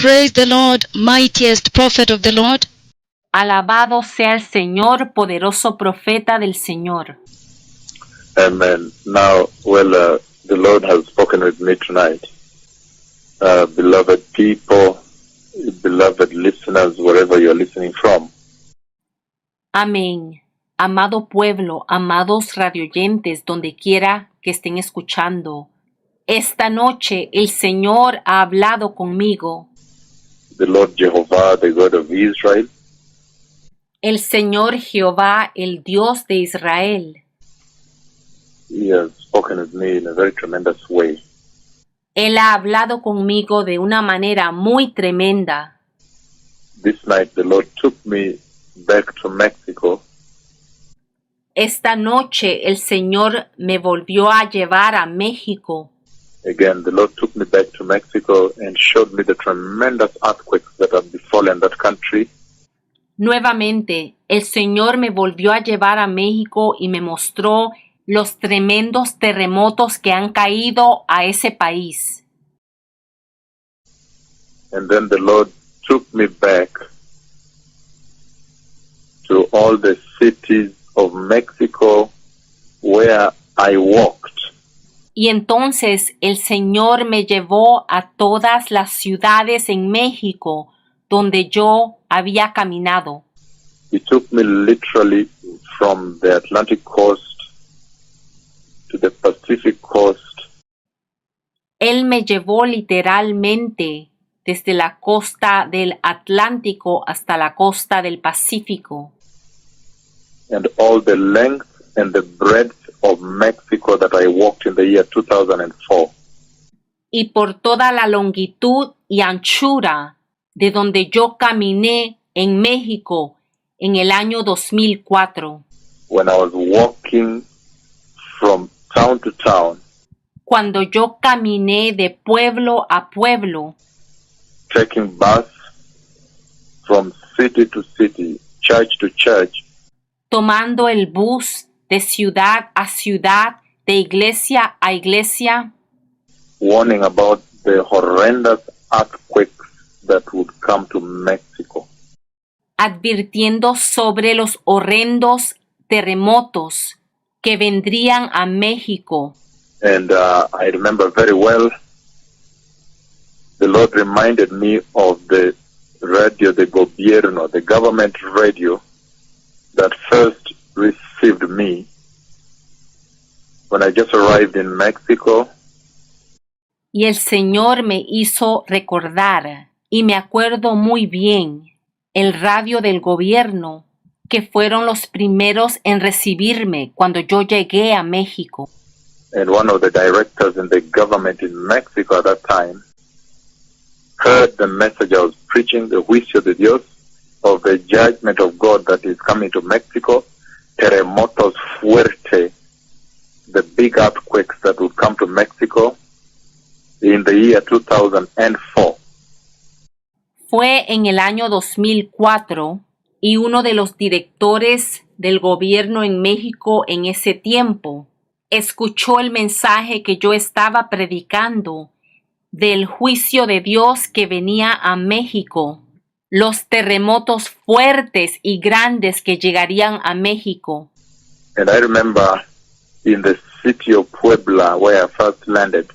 Praise the Lord, mightiest prophet of the Lord. Alabado sea el Señor, poderoso profeta del Señor. Amen. Now, the Lord has spoken with me tonight. Beloved people, beloved listeners, wherever you're listening from. Amén. Amado pueblo, amados radioyentes, donde quiera que estén escuchando. Esta noche el Señor ha hablado conmigo. The Lord Jehovah, the God of Israel. El Señor Jehová, el Dios de Israel. He has spoken with me in a very tremendous way. Él ha hablado conmigo de una manera muy tremenda. This night the Lord took me back to Mexico. Esta noche el Señor me volvió a llevar a México. Again, the Lord took me back to Mexico and showed me the tremendous earthquakes that have befallen that country. Nuevamente, el Señor me volvió a llevar a México y me mostró los tremendos terremotos que han caído a ese país. And then the Lord took me back to all the cities of Mexico where I walked. Y entonces el Señor me llevó a todas las ciudades en México donde yo había caminado. He took me literally from the Atlantic coast to the Pacific coast. Él me llevó literalmente desde la costa del Atlántico hasta la costa del Pacífico. And all the length and the breadth of Mexico that I walked in the year 2004. Y por toda la longitud y anchura de donde yo caminé en México en el año 2004. When I was walking from town to town, cuando yo caminé de pueblo a pueblo, taking bus from city to city, church to church, tomando el bus de ciudad a ciudad, de iglesia a iglesia, warning about the horrendous earthquakes that would come to Mexico. advirtiendo sobre los horrendos terremotos que vendrían a México. And I remember very well, the Lord reminded me of the radio de gobierno, the government radio that first received me when I just arrived in Mexico. Y el Señor me hizo recordar, y me acuerdo muy bien, el radio del gobierno, que fueron los primeros en recibirme cuando yo llegué a México. And one of the directors in the government in Mexico at that time heard the message I was preaching, the juicio de Dios, of the judgment of God that is coming to Mexico, terremotos fuerte, the big earthquakes that would come to Mexico in the year 2004. Fue en el año 2004 y uno de los directores del gobierno en México en ese tiempo escuchó el mensaje que yo estaba predicando del juicio de Dios que venía a México, los terremotos fuertes y grandes que llegarían a México. And I remember in the city of Puebla, where I first landed,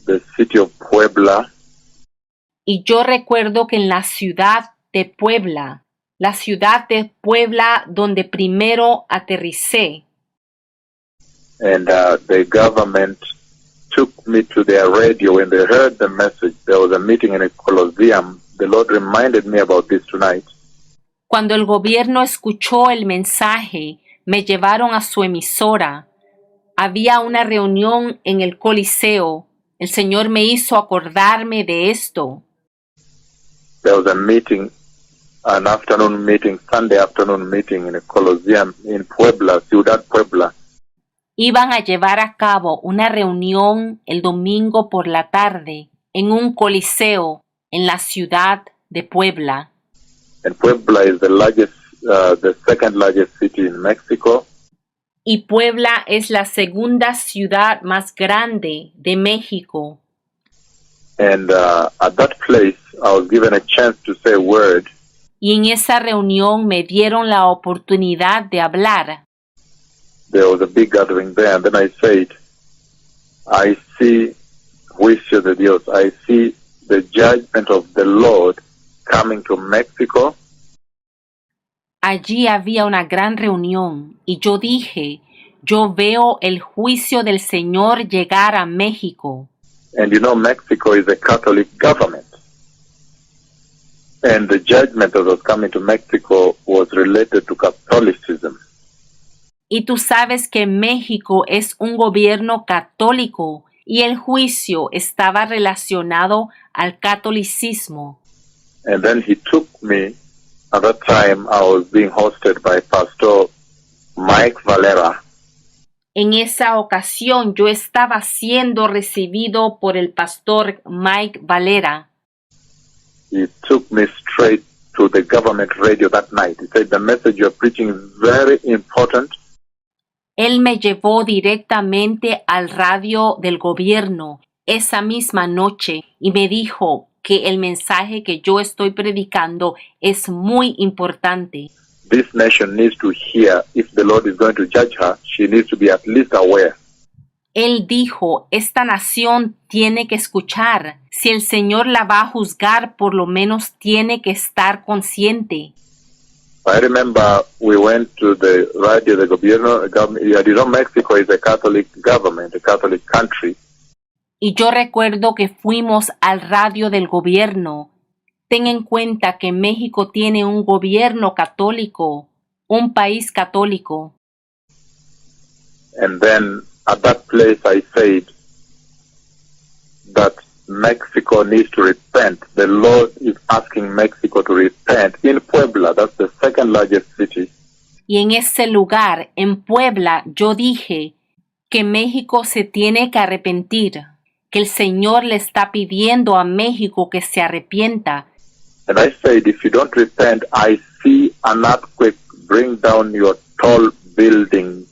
the city of Puebla, y yo recuerdo que en la ciudad de Puebla donde primero aterricé, and the government took me to their radio. When they heard the message, there was a meeting in a Colosseum. The Lord reminded me about this tonight. cuando el gobierno escuchó el mensaje, me llevaron a su emisora. Había una reunión en el Coliseo. El Señor me hizo acordarme de esto. There was a meeting, an afternoon meeting, Sunday afternoon meeting in a Colosseum in Puebla, Ciudad Puebla. Iban a llevar a cabo una reunión el domingo por la tarde en un coliseo en la ciudad de Puebla. And Puebla is the second largest city in Mexico. Y Puebla es la segunda ciudad más grande de México. And at that place, I was given a chance to say a word. Y en esa reunión me dieron la oportunidad de hablar. There was a big gathering there, and then I said, I see juicio de Dios. I see the judgment of the Lord coming to Mexico. Allí había una gran reunión y yo dije, yo veo el juicio del Señor llegar a México. And you know, Mexico is a Catholic government. And the judgment that was coming to Mexico was related to Catholicism. Y tú sabes que México es un gobierno católico y el juicio estaba relacionado al catolicismo. And then he took me. At that time, I was being hosted by Pastor Mike Valera. En esa ocasión yo estaba siendo recibido por el pastor Mike Valera. He took me straight to the government radio that night. He said, the message you're preaching is very important. Él me llevó directamente al radio del gobierno esa misma noche y me dijo que el mensaje que yo estoy predicando es muy importante. This nation needs to hear if the Lord is going to judge her. She needs to be at least aware. Él dijo, esta nación tiene que escuchar. Si el Señor la va a juzgar, por lo menos tiene que estar consciente. I remember we went to the radio de gobierno. You know, Mexico is a Catholic government, a Catholic country. Y yo recuerdo que fuimos al radio del gobierno. Ten en cuenta que México tiene un gobierno católico, un país católico. And then at that place I said that Mexico needs to repent. The Lord is asking Mexico to repent. In Puebla, that's the second largest city. Y en ese lugar, en Puebla, yo dije que México se tiene que arrepentir, que el Señor le está pidiendo a México que se arrepienta. And I said, if you don't repent, I see an earthquake bring down your tall buildings.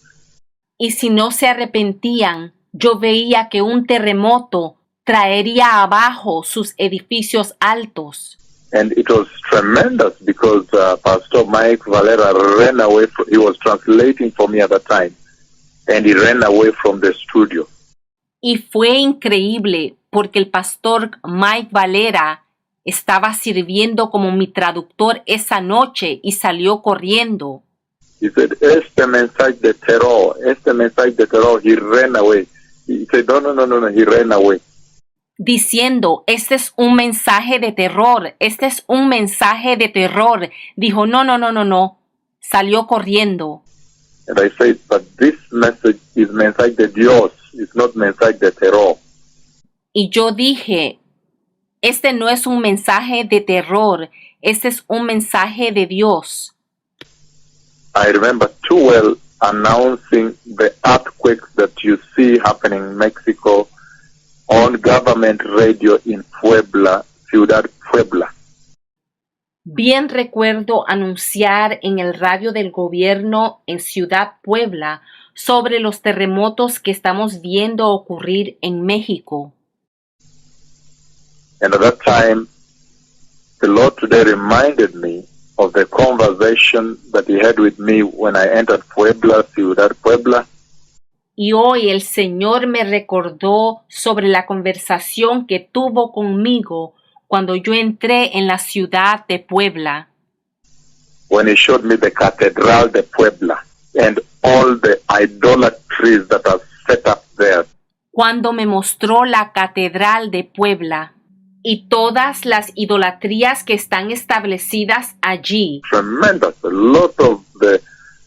Y si no se arrepentían, yo veía que un terremoto traería abajo sus edificios altos. And it was tremendous because Pastor Mike Valera ran away. He was translating for me at the time. And he ran away from the studio. Y fue increíble porque el pastor Mike Valera estaba sirviendo como mi traductor esa noche y salió corriendo. He said, este mensaje de terror, he ran away. He said, no, he ran away. Diciendo, este es un mensaje de terror, este es un mensaje de terror. Dijo, no. Salió corriendo. And I said, but this message is mensaje de Dios, it's not mensaje de terror. Y yo dije, este no es un mensaje de terror, este es un mensaje de Dios. I remember too well announcing the earthquakes that you see happening in Mexico on government radio in Puebla, Ciudad Puebla. Bien recuerdo anunciar en el radio del gobierno en Ciudad Puebla sobre los terremotos que estamos viendo ocurrir en México. And at that time, the Lord today reminded me of the conversation that he had with me when I entered Puebla, Ciudad Puebla. Y hoy el Señor me recordó sobre la conversación que tuvo conmigo cuando yo entré en la ciudad de Puebla. When he showed me the Catedral de Puebla and all the idolatries that are set up there. Cuando me mostró la Catedral de Puebla y todas las idolatrías que están establecidas allí. Tremendous, a lot of the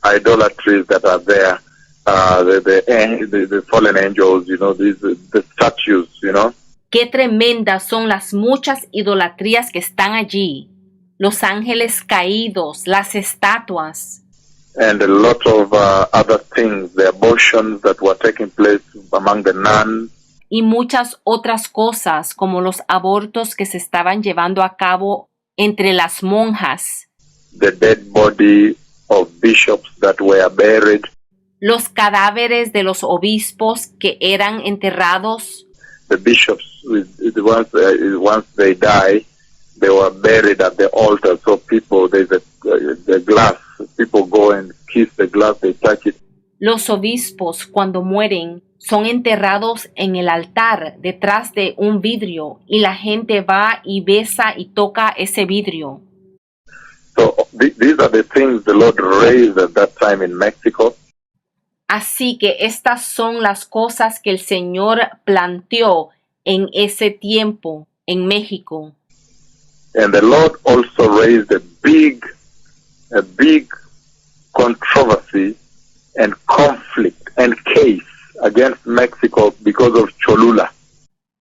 idolatries that are there. The fallen angels, you know, the statues, you know. Qué tremendas son las muchas idolatrías que están allí. Los ángeles caídos, las estatuas. And a lot of other things, the abortions that were taking place among the nuns. Y muchas otras cosas como los abortos que se estaban llevando a cabo entre las monjas. The dead body of bishops that were buried. Los cadáveres de los obispos que eran enterrados. The bishops with once they die, they were buried at the altar. So people, there's the glass. People go and kiss the glass. They touch it. Los obispos, cuando mueren, son enterrados en el altar detrás de un vidrio y la gente va y besa y toca ese vidrio. So these are the things the Lord raised at that time in Mexico. Así que estas son las cosas que el Señor planteó en ese tiempo en México. And the Lord also raised a big controversy and conflict and case against Mexico because of Cholula.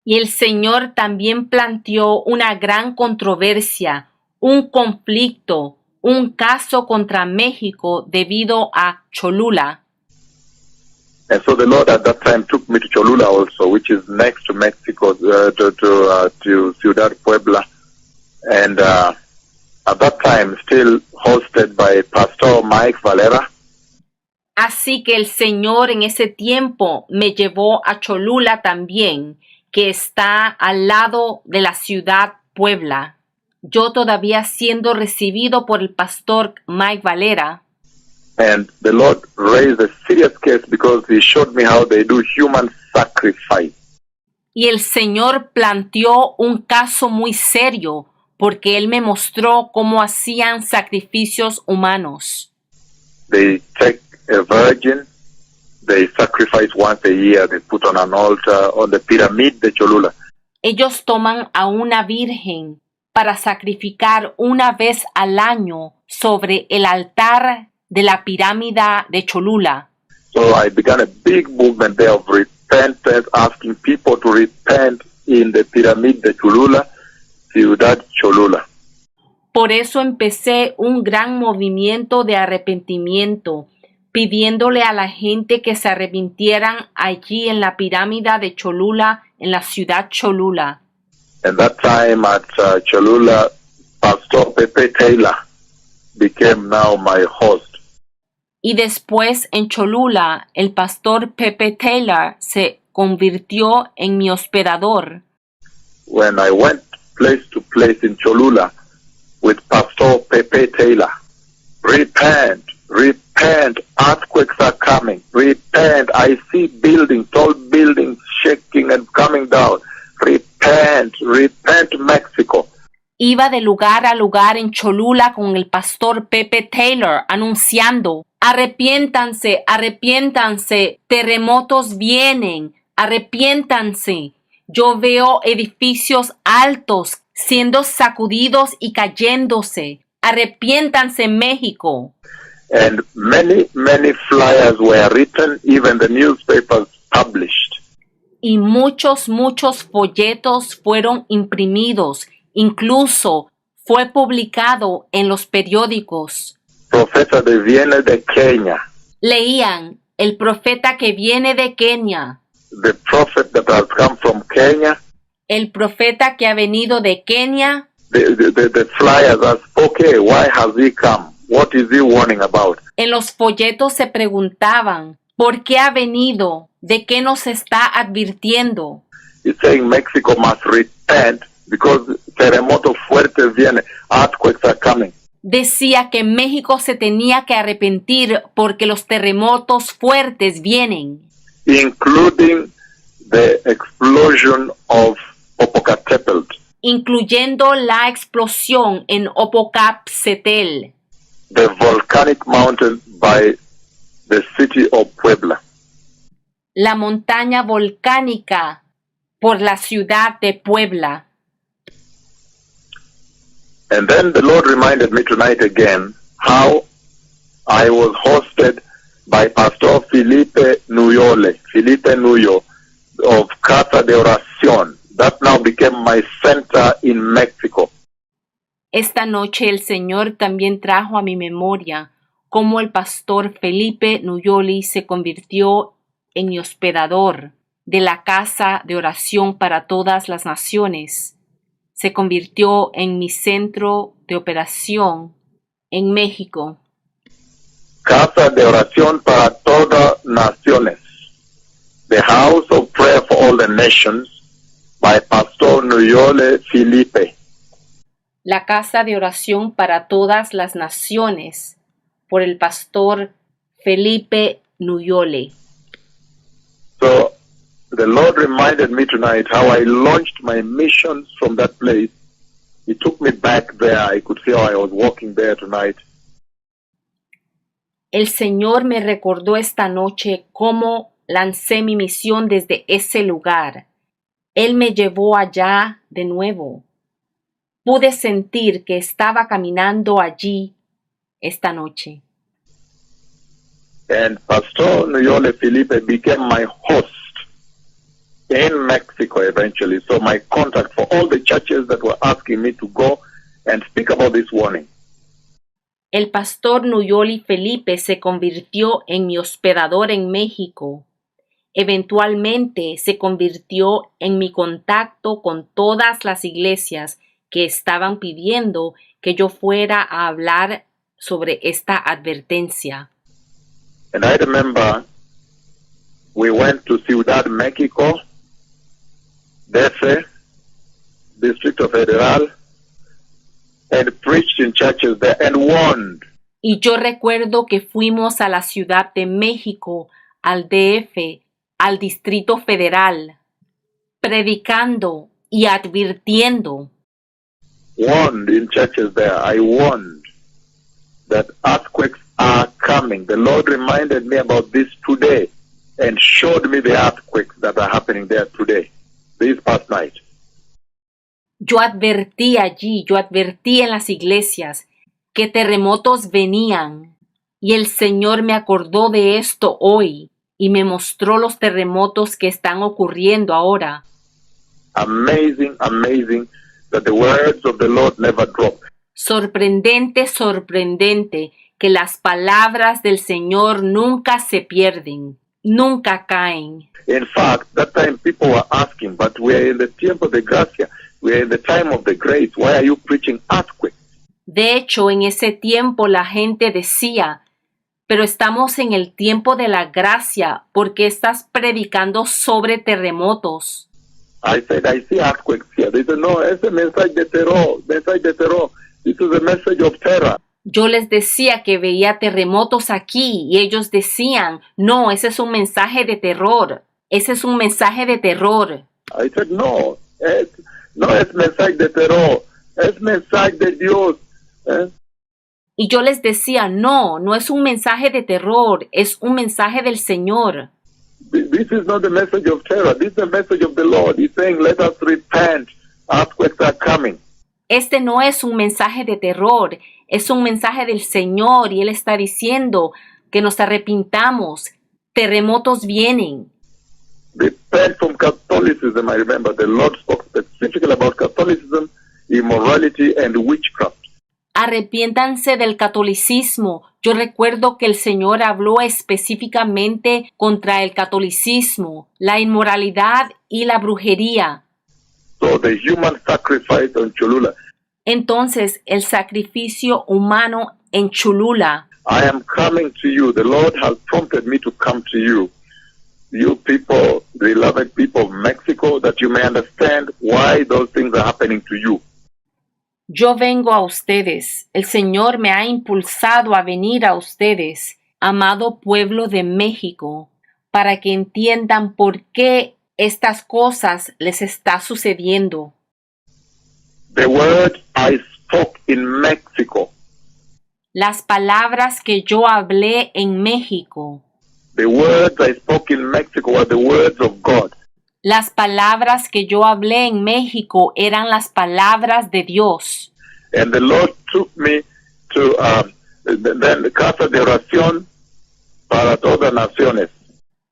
Y el Señor también planteó una gran controversia, un conflicto, un caso contra México debido a Cholula. And so the Lord at that time took me to Cholula also, which is next to Mexico, to Ciudad Puebla. And at that time still hosted by Pastor Mike Valera. Así que el Señor en ese tiempo me llevó a Cholula también, que está al lado de la ciudad Puebla. Yo todavía siendo recibido por el pastor Mike Valera. And the Lord raised a serious case because he showed me how they do human sacrifice. Y el Señor planteó un caso muy serio porque Él me mostró cómo hacían sacrificios humanos. They take a virgin, they sacrifice once a year, they put on an altar on the pyramid de Cholula. Ellos toman a una virgen para sacrificar una vez al año sobre el altar de la pirámide de Cholula. So I began a big movement there of repentance, asking people to repent in the pyramid de Cholula, Ciudad Cholula. Por eso empecé un gran movimiento de arrepentimiento, pidiéndole a la gente que se arrepintieran allí en la pirámide de Cholula, en la ciudad Cholula. And that time at Cholula, Pastor Pepe Taylor became now my host. Y después en Cholula, el pastor Pepe Taylor se convirtió en mi hospedador. When I went place to place in Cholula with Pastor Pepe Taylor, repent, repent, earthquakes are coming, repent, I see buildings, tall buildings shaking and coming down, repent, repent Mexico. Iba de lugar a lugar en Cholula con el pastor Pepe Taylor anunciando: arrepiéntanse, arrepiéntanse, terremotos vienen, arrepiéntanse. Yo veo edificios altos siendo sacudidos y cayéndose. Arrepiéntanse, México. And many flyers were written, even the newspapers published. Y muchos folletos fueron imprimidos. Incluso fue publicado en los periódicos. Profeta de viene de Kenia. Leían: el profeta que viene de Kenia. The prophet that has come from Kenya. El profeta que ha venido de Kenia. The flyers asked, okay, why has he come? What is he warning about? En los folletos se preguntaban: ¿por qué ha venido? ¿De qué nos está advirtiendo? He's saying Mexico must repent because terremoto fuerte viene, earthquakes are coming. Decía que México se tenía que arrepentir porque los terremotos fuertes vienen. Including the explosion of Popocatépetl. Incluyendo la explosión en Popocatépetl. The volcanic mountain by the city of Puebla. La montaña volcánica por la ciudad de Puebla. And then the Lord reminded me tonight again how I was hosted by Pastor Felipe Nuyo of Casa de Oración. That now became my center in Mexico. Esta noche el Señor también trajo a mi memoria cómo el pastor Felipe Nuyoli se convirtió en mi hospedador de la Casa de Oración para Todas las Naciones. Se convirtió en mi centro de operación en México. Casa de Oración para Todas Naciones. The House of Prayer for All the Nations by Pastor Nuyole Felipe. La casa de oración para todas las naciones, por el pastor Felipe Nuyole. So the Lord reminded me tonight how I launched my missions from that place. He took me back there. I could see how I was walking there tonight. El Señor me recordó esta noche cómo lancé mi misión desde ese lugar. Él me llevó allá de nuevo. Pude sentir que estaba caminando allí esta noche. And Pastor Nuyole Felipe became my host in Mexico eventually. So my contact for all the churches that were asking me to go and speak about this warning. El pastor Nuyole Felipe se convirtió en mi hospedador en México. Eventualmente se convirtió en mi contacto con todas las iglesias que estaban pidiendo que yo fuera a hablar sobre esta advertencia. And I remember we went to Ciudad Mexico, DF, Distrito Federal, and preached in churches there and warned. Y yo recuerdo que fuimos a la Ciudad de México, al DF, al Distrito Federal, predicando y advirtiendo. Warned in churches there. I warned that earthquakes are coming. The Lord reminded me about this today and showed me the earthquakes that are happening there today, this past night. Yo advertí en las iglesias que terremotos venían y el Señor me acordó de esto hoy y me mostró los terremotos que están ocurriendo ahora. Amazing, amazing that the words of the Lord never drop. Sorprendente, sorprendente que las palabras del Señor nunca se pierden, nunca caen. In fact, that time people were asking, but we're in the tiempo de gracia. We're in the time of the grace. Why are you preaching earthquakes? De hecho, en ese tiempo la gente decía, pero estamos en el tiempo de la gracia, ¿por qué estás predicando sobre terremotos? I said, I see earthquakes here. They said, no, es el mensaje de terror, mensaje de terror. This is a message of terror. Yo les decía que veía terremotos aquí y ellos decían, no, ese es un mensaje de terror. Ese es un mensaje de terror. I said, no es mensaje de terror, es mensaje de Dios. Y yo les decía, no es un mensaje de terror, es un mensaje del Señor. This is not the message of terror. This is the message of the Lord. He's saying, let us repent. Earthquakes are coming. Este no es un mensaje de terror, es un mensaje del Señor y Él está diciendo que nos arrepintamos. Terremotos vienen. Repent from Catholicism. I remember the Lord spoke specifically about Catholicism, immorality, and witchcraft. Arrepiéntanse del catolicismo. Yo recuerdo que el Señor habló específicamente contra el catolicismo, la inmoralidad y la brujería. So the human sacrifice on Cholula. Entonces, el sacrificio humano en Cholula. I am coming to you. The Lord has prompted me to come to you. You people, beloved people of Mexico, that you may understand why those things are happening to you. Yo vengo a ustedes. El Señor me ha impulsado a venir a ustedes, amado pueblo de México, para que entiendan por qué estas cosas les está sucediendo. The word I spoke in Mexico. Las palabras que yo hablé en México. The words I spoke in Mexico were the words of God. Las palabras que yo hablé en México eran las palabras de Dios. And the Lord took me to the Casa de Oración para todas naciones.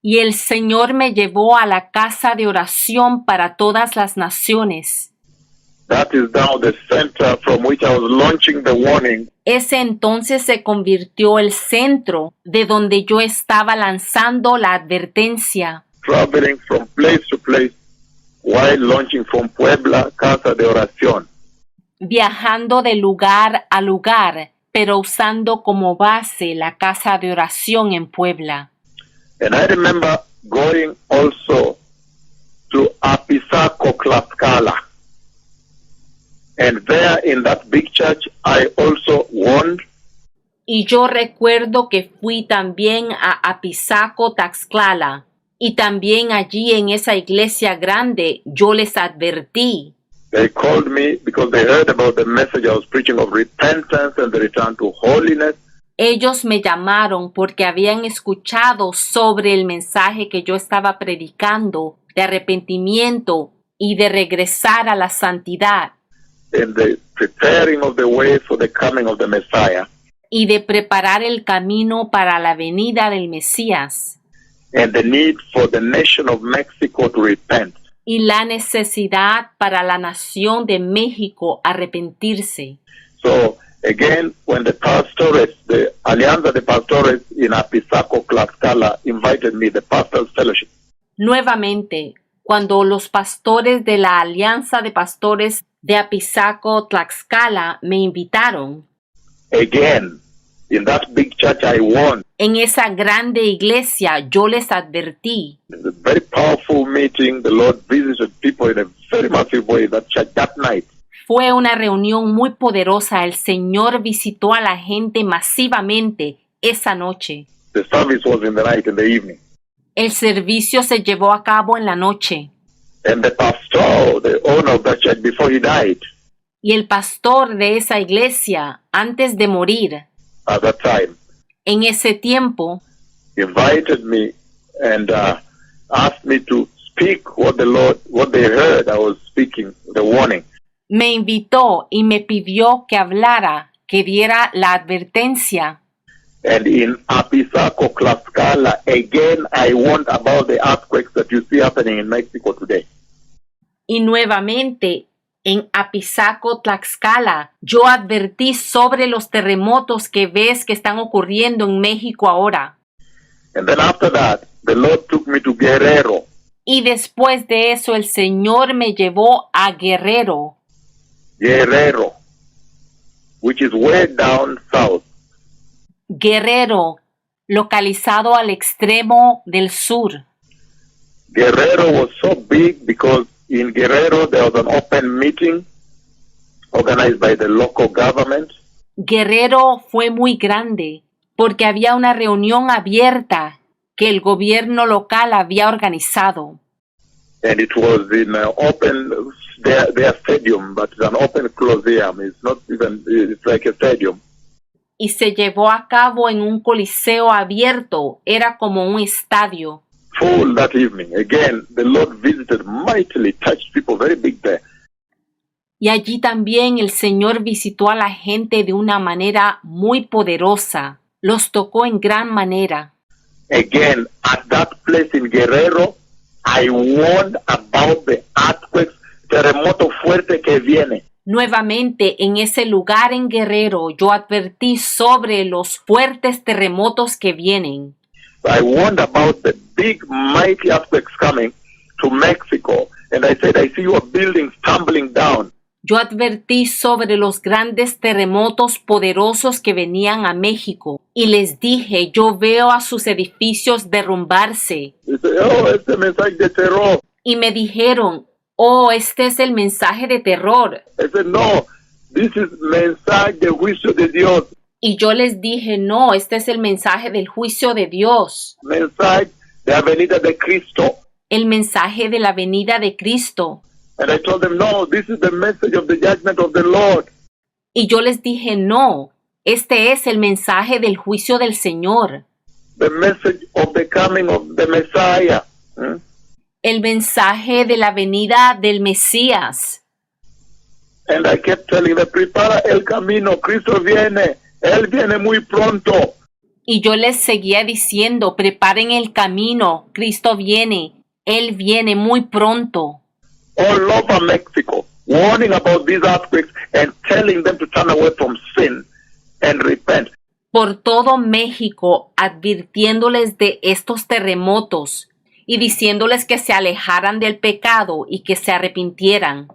Y el Señor me llevó a la casa de oración para todas las naciones. That is now the center from which I was launching the warning. Ese entonces se convirtió el centro de donde yo estaba lanzando la advertencia. Traveling from place to place while launching from Puebla, Casa de Oración. Viajando de lugar a lugar, pero usando como base la casa de oración en Puebla. And I remember going also to Apizaco, Tlaxcala. And there in that big church, I also warned. Y yo recuerdo que fui también a Apizaco, Tlaxcala, y también allí en esa iglesia grande yo les advertí. They called me because they heard about the message I was preaching of repentance and the return to holiness. Ellos me llamaron porque habían escuchado sobre el mensaje que yo estaba predicando de arrepentimiento y de regresar a la santidad And the preparing of the way for the coming of the Messiah. y de preparar el camino para la venida del Mesías And the need for the nation of Mexico to repent. y la necesidad para la nación de México arrepentirse. So again, when the pastores, the Alianza de Pastores in Apizaco, Tlaxcala invited me, the Pastors Fellowship, Nuevamente, cuando los pastores de la Alianza de Pastores de Apizaco, Tlaxcala me invitaron, again, in that big church I warned. en esa grande iglesia yo les advertí. It was a very powerful meeting. The Lord visited people in a very massive way in that church that night. Fue una reunión muy poderosa. El Señor visitó a la gente masivamente esa noche. The service was in the night, in the evening. El servicio se llevó a cabo en la noche. And the pastor, the owner of that church, before he died, Y el pastor de esa iglesia, antes de morir, at that time, en ese tiempo, invited me and asked me to speak what they heard I was speaking, the warning. me invitó y me pidió que hablara, que diera la advertencia. And in Apizaco, Tlaxcala, again, I warned about the earthquakes that you see happening in Mexico today. Y nuevamente, en Apizaco, Tlaxcala, yo advertí sobre los terremotos que ves que están ocurriendo en México ahora. And then after that, the Lord took me to Guerrero. Y después de eso, el Señor me llevó a Guerrero, Guerrero, which is way down south. Guerrero, localizado al extremo del sur. Guerrero was so big because in Guerrero there was an open meeting organized by the local government. Guerrero fue muy grande porque había una reunión abierta que el gobierno local había organizado. And it was in their stadium, but it's an open coliseum. It's like a stadium. Y se llevó a cabo en un coliseo abierto, era como un estadio. Full that evening. Again, the Lord visited mightily, touched people very big there. Y allí también el Señor visitó a la gente de una manera muy poderosa. Los tocó en gran manera. Again, at that place in Guerrero, I warned about the earthquakes, terremoto fuerte que viene. Nuevamente, en ese lugar en Guerrero, yo advertí sobre los fuertes terremotos que vienen. I warned about the big, mighty earthquakes coming to Mexico. And I said, I see your buildings tumbling down. Yo advertí sobre los grandes terremotos poderosos que venían a México. Y les dije, yo veo a sus edificios derrumbarse. They said, oh, este mensaje de terror. Y me dijeron, oh, este es el mensaje de terror. I said, no, this is mensaje de juicio de Dios. Y yo les dije, no, este es el mensaje del juicio de Dios. Mensaje de la venida de Cristo. El mensaje de la venida de Cristo. And I told them, no, this is the message of the judgment of the Lord. Y yo les dije, no, este es el mensaje del juicio del Señor. The message of the coming of the Messiah. El mensaje de la venida del Mesías. And I kept telling them, prepara el camino, Cristo viene. Él viene muy pronto. Y yo les seguía diciendo, preparen el camino, Cristo viene, Él viene muy pronto. All over Mexico, warning about these earthquakes and telling them to turn away from sin and repent. Por todo México, advirtiéndoles de estos terremotos y diciéndoles que se alejaran del pecado y que se arrepintieran.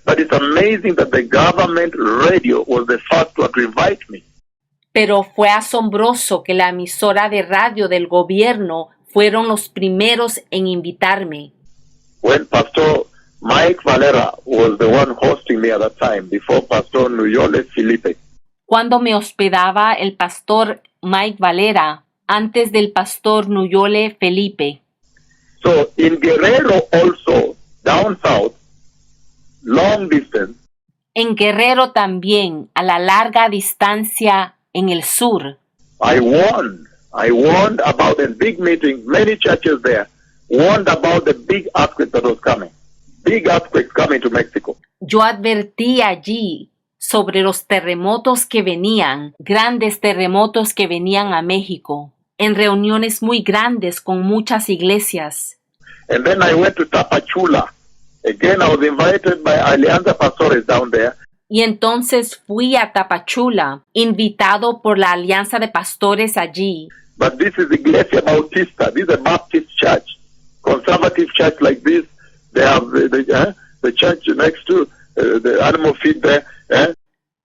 But it's amazing that the government radio was the first one to invite me. Pero fue asombroso que la emisora de radio del gobierno fueron los primeros en invitarme. When Pastor Mike Valera was the one hosting me at that time before Pastor Nuyole Felipe. Cuando me hospedaba el pastor Mike Valera antes del pastor Nuyole Felipe. So in Guerrero also, down south, long distance, En Guerrero también, a la larga distancia en el sur. I warned about the big meetings, many churches there, warned about the big earthquake that was coming. Big earthquakes coming to Mexico. Yo advertí allí sobre los terremotos que venían, grandes terremotos que venían a México, en reuniones muy grandes con muchas iglesias. And then I went to Tapachula. Again, I was invited by Alianza Pastores down there. Y entonces fui a Tapachula, invitado por la Alianza de Pastores allí. But this is Iglesia Bautista. This is a Baptist church, conservative church like this. They have the church next to the animal feed there.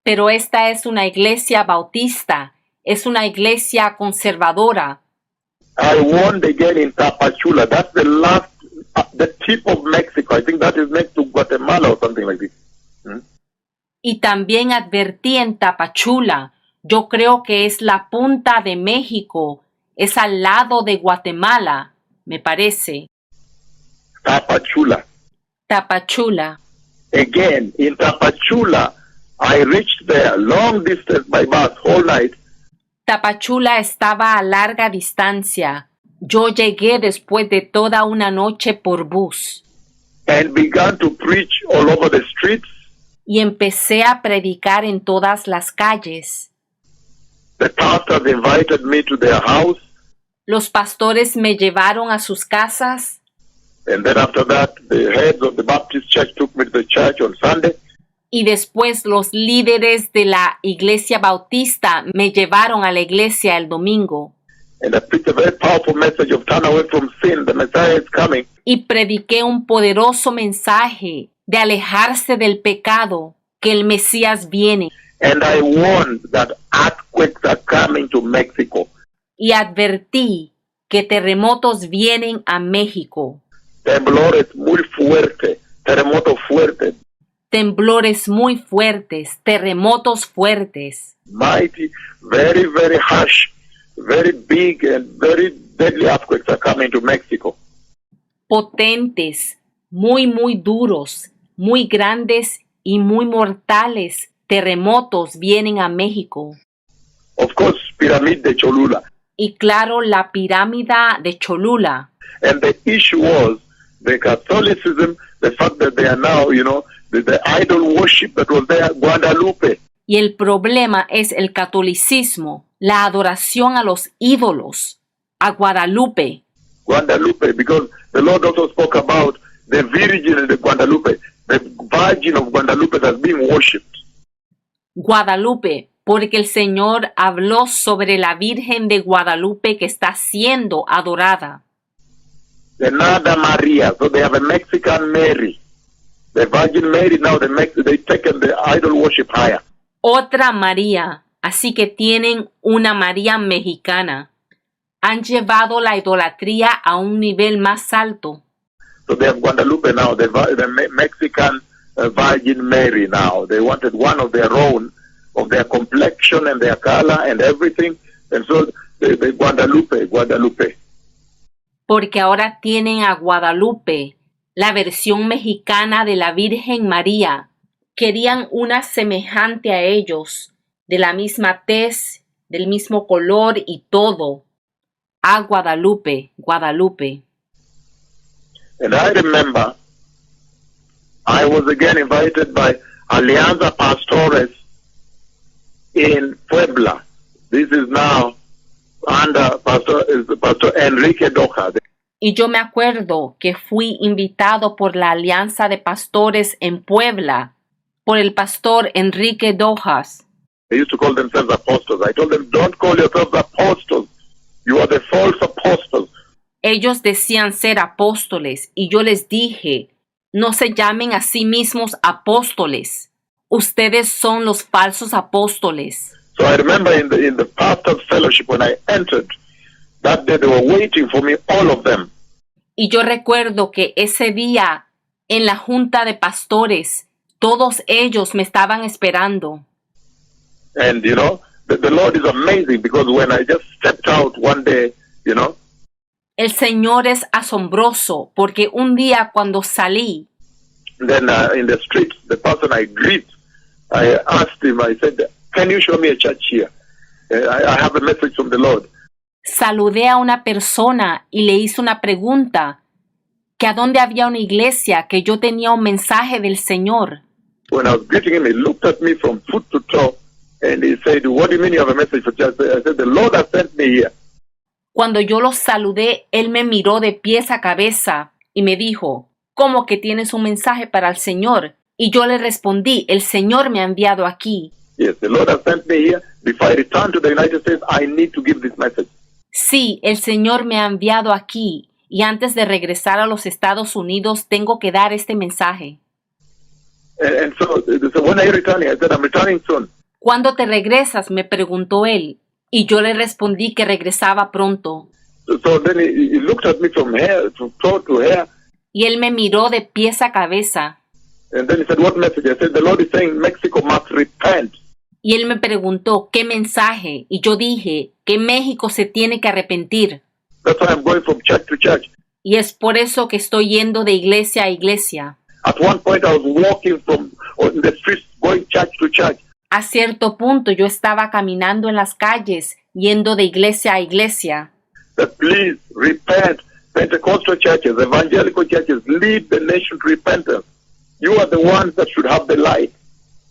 Pero esta es una iglesia bautista, es una iglesia conservadora. I warned again in Tapachula. That's the last, the tip of Mexico. I think that is next to Guatemala or something like this. Y también advertí en Tapachula. Yo creo que es la punta de México, es al lado de Guatemala, me parece. Tapachula. Tapachula. Again, in Tapachula, I reached there long distance by bus whole night. Tapachula estaba a larga distancia. Yo llegué después de toda una noche por bus. And began to preach all over the streets. Y empecé a predicar en todas las calles. The pastors invited me to their house. Los pastores me llevaron a sus casas. And then after that, the heads of the Baptist church took me to the church on Sunday. Y después los líderes de la iglesia bautista me llevaron a la iglesia el domingo. And I preached a very powerful message of turn away from sin. The Messiah is coming. Y prediqué un poderoso mensaje de alejarse del pecado, que el Mesías viene. And I warned that earthquakes are coming to Mexico. Y advertí que terremotos vienen a México. Temblores muy fuerte, terremoto fuerte, Temblores muy fuertes, terremotos fuertes. mighty, very, very harsh, very big and very deadly earthquakes are coming to Mexico. Potentes, muy duros, muy grandes y muy mortales terremotos vienen a México. Of course, Pyramid de Cholula. Y claro, la pirámide de Cholula. And the issue was the Catholicism, the fact that they are now, the idol worship that was there, Guadalupe. Y el problema es el catolicismo, la adoración a los ídolos, a Guadalupe. Guadalupe, because the Lord also spoke about the Virgin in the Guadalupe, the Virgin of Guadalupe that's being worshipped. Guadalupe, porque el Señor habló sobre la Virgen de Guadalupe que está siendo adorada. Another Maria, so they have a Mexican Mary. The Virgin Mary, now they've taken the idol worship higher. Otra María, así que tienen una María mexicana. Han llevado la idolatría a un nivel más alto. So they have Guadalupe now, the Mexican Virgin Mary now. They wanted one of their own, of their complexion and their color and everything. And so the Guadalupe. Porque ahora tienen a Guadalupe, la versión mexicana de la Virgen María. Querían una semejante a ellos, de la misma tez, del mismo color y todo. A Guadalupe, Guadalupe. And I remember I was again invited by Alianza Pastores in Puebla. This is now under Pastor Enrique Doja. Y yo me acuerdo que fui invitado por la Alianza de Pastores en Puebla, por el pastor Enrique Dojas. They used to call themselves apostles. I told them, don't call yourselves apostles. You are the false apostles. Ellos decían ser apóstoles y yo les dije, no se llamen a sí mismos apóstoles. Ustedes son los falsos apóstoles. So I remember in the pastor's fellowship when I entered, that day they were waiting for me, all of them. Y yo recuerdo que ese día En la junta de pastores, todos ellos me estaban esperando. And, the Lord is amazing because when I just stepped out one day, El Señor es asombroso porque un día cuando salí, then in the street, the person I greet, I asked him, I said, can you show me a church here? I have a message from the Lord. saludé a una persona y le hice una pregunta, que a dónde había una iglesia, que yo tenía un mensaje del Señor. When I was greeting him, he looked at me from foot to toe and he said, what do you mean you have a message for church? I said, the Lord has sent me here. Cuando yo lo saludé, él me miró de pies a cabeza y me dijo, ¿cómo que tienes un mensaje para el Señor? Y yo le respondí, el Señor me ha enviado aquí. Yes, the Lord has sent me here. Before I return to the United States, I need to give this message. Sí, el Señor me ha enviado aquí y antes de regresar a los Estados Unidos tengo que dar este mensaje. And so when are you returning? I said, I'm returning soon. ¿Cuándo te regresas?, me preguntó él, y yo le respondí que regresaba pronto. So then he looked at me from toe to hair, Y él me miró de pies a cabeza, and then he said, what message? I said, the Lord is saying Mexico must repent. y él me preguntó, ¿qué mensaje? Y yo dije, que México se tiene que arrepentir. That's why I'm going from church to church. Y es por eso que estoy yendo de iglesia a iglesia. At one point, I was walking in the streets, going church to church. A cierto punto yo estaba caminando en las calles, yendo de iglesia a iglesia. That please repent. Pentecostal churches, evangelical churches, lead the nation to repentance. You are the ones that should have the light.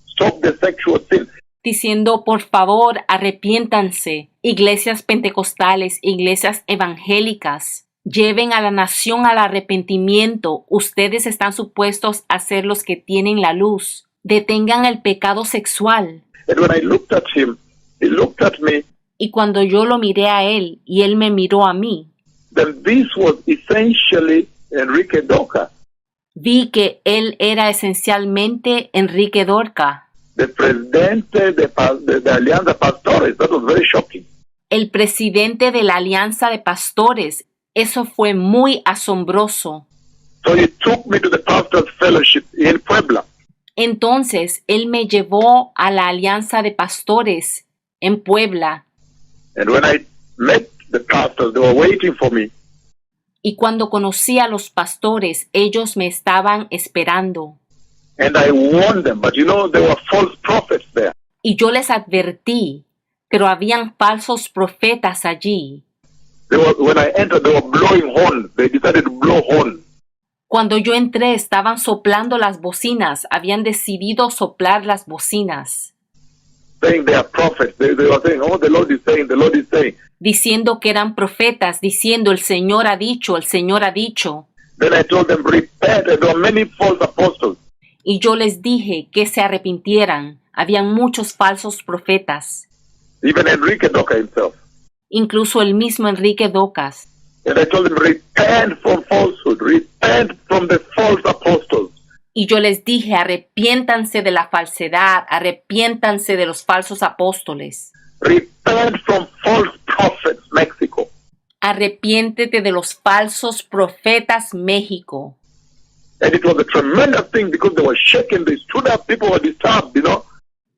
Stop the sexual sin. Diciendo, por favor, arrepiéntanse. Iglesias pentecostales, iglesias evangélicas, lleven a la nación al arrepentimiento. Ustedes están supuestos a ser los que tienen la luz. Detengan el pecado sexual. And when I looked at him, he looked at me. Y cuando yo lo miré a él y él me miró a mí, Then this was essentially Enrique Doca, vi que él era esencialmente Enrique Dorca, the presidente de Alianza Pastores. That was very shocking. el presidente de la Alianza de Pastores. Eso fue muy asombroso. So he took me to the Pastors Fellowship in Puebla. Entonces, él me llevó a la Alianza de Pastores en Puebla. And when I met the pastors, they were waiting for me. Y cuando conocí a los pastores, ellos me estaban esperando. And I warned them, but there were false prophets there. Y yo les advertí, pero habían falsos profetas allí. When I entered, they were blowing horns. They decided to blow horns. Cuando yo entré, estaban soplando las bocinas, habían decidido soplar las bocinas, Saying they are prophets. They were saying, oh, the Lord is saying, the Lord is saying. diciendo que eran profetas, diciendo el Señor ha dicho, el Señor ha dicho. Then I told them, repent. And there were many false apostles. Y yo les dije que se arrepintieran. Habían muchos falsos profetas, Even Enrique Doca himself. incluso el mismo Enrique Docas. And I told them, repent from falsehood. Repent from the false apostles. Y yo les dije, arrepiéntanse de la falsedad, arrepiéntanse de los falsos apóstoles. Repent from false prophets, Mexico. Arrepiéntete de los falsos profetas, México. And it was a tremendous thing because they were shaken. They stood up. People were disturbed,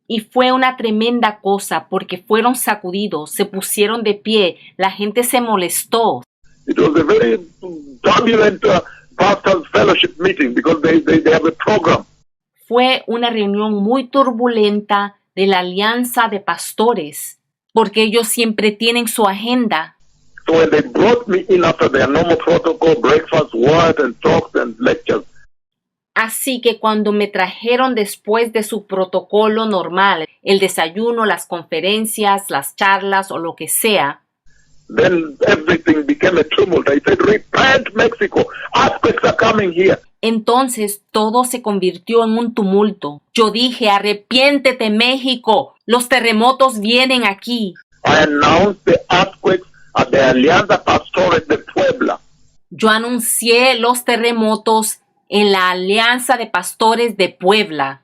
Y fue una tremenda cosa porque fueron sacudidos, se pusieron de pie, la gente se molestó. It was a very turbulent pastors' fellowship meeting because they have a program. Fue una reunión muy turbulenta de la Alianza de Pastores, porque ellos siempre tienen su agenda. So when they brought me in after their normal protocol, breakfast, word, and talks and lectures, Así que cuando me trajeron después de su protocolo normal, el desayuno, las conferencias, las charlas o lo que sea, then everything became a tumult. I said, repent, Mexico. Earthquakes are coming here. entonces todo se convirtió en un tumulto. Yo dije, arrepiéntete, México, los terremotos vienen aquí. I announced the earthquakes at the Alianza Pastores de Puebla. Yo anuncié los terremotos en la Alianza de Pastores de Puebla,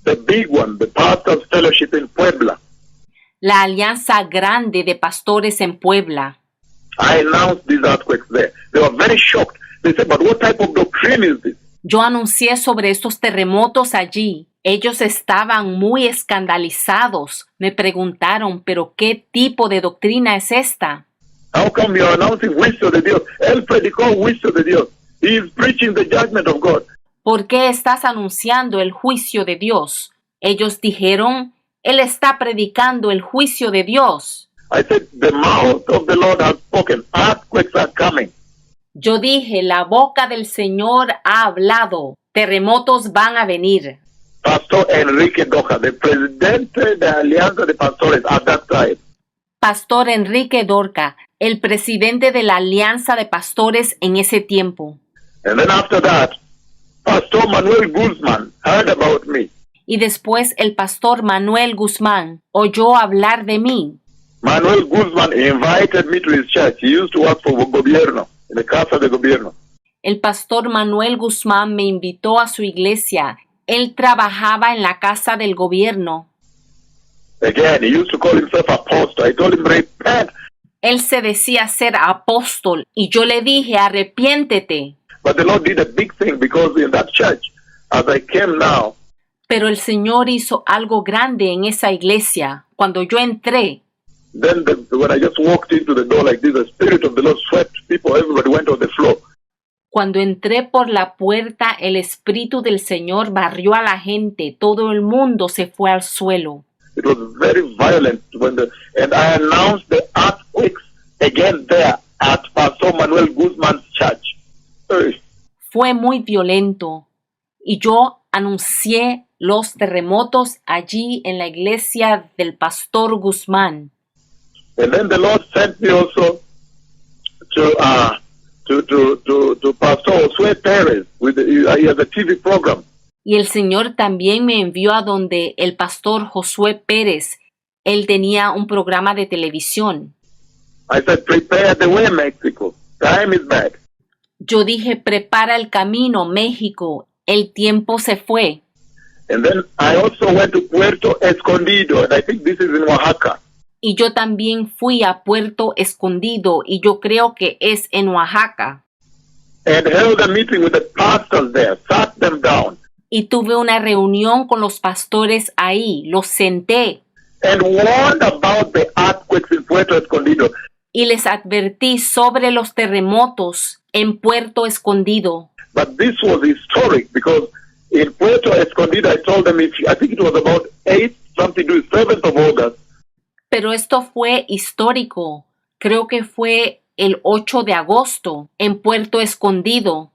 The big one, the Pastors' Fellowship in Puebla. la Alianza Grande de Pastores en Puebla. I announced these earthquakes there. They were very shocked. They said, but what type of doctrine is this? Yo anuncié sobre estos terremotos allí. Ellos estaban muy escandalizados. Me preguntaron, ¿pero qué tipo de doctrina es esta? How come you're announcing juicio de Dios? Él predicó juicio de Dios. He is preaching the judgment of God. ¿Por qué estás anunciando el juicio de Dios? Ellos dijeron, Él está predicando el juicio de Dios. I said, the mouth of the Lord has spoken. Earthquakes are coming. Yo dije, la boca del Señor ha hablado. Terremotos van a venir. Pastor Enrique Doja, the presidente de Alianza de Pastores at that time, Pastor Enrique Dorca, el presidente de la Alianza de Pastores en ese tiempo. and then after that, Pastor Manuel Guzman heard about me. Y después el pastor Manuel Guzmán oyó hablar de mí. Manuel Guzman invited me to his church. He used to work for Gobierno, in the Casa de Gobierno. El pastor Manuel Guzmán me invitó a su iglesia. Él trabajaba en la casa del gobierno. Again, he used to call himself apostle. I told him, repent. Él se decía ser apóstol y yo le dije, arrepiéntete. But the Lord did a big thing because in that church, as I came now, Pero el Señor hizo algo grande en esa iglesia. Cuando yo entré, then when I just walked into the door like this, the Spirit of the Lord swept people. Everybody went on the floor. cuando entré por la puerta, el Espíritu del Señor barrió a la gente. Todo el mundo se fue al suelo. It was very violent and I announced the earthquakes again there at Pastor Manuel Guzman's church. Hey. Fue muy violento. Y yo anuncié los terremotos allí en la iglesia del pastor Guzmán. And then the Lord sent me also to Pastor Josué Perez he has a TV program. Y el Señor también me envió a donde el pastor Josué Pérez. Él tenía un programa de televisión. I said, prepare the way, Mexico. Time is bad. Yo dije, prepara el camino, México. El tiempo se fue. And then I also went to Puerto Escondido, and I think this is in Oaxaca. Y yo también fui a Puerto Escondido, y yo creo que es en Oaxaca. And held a meeting with the pastors there, sat them down, Y tuve una reunión con los pastores ahí, los senté and warned about the earthquakes in Puerto Escondido. y les advertí sobre los terremotos en Puerto Escondido. But this was historic because in Puerto Escondido, I told them, I think it was about 7th of August, Pero esto fue histórico. Creo que fue el 8 de agosto en Puerto Escondido.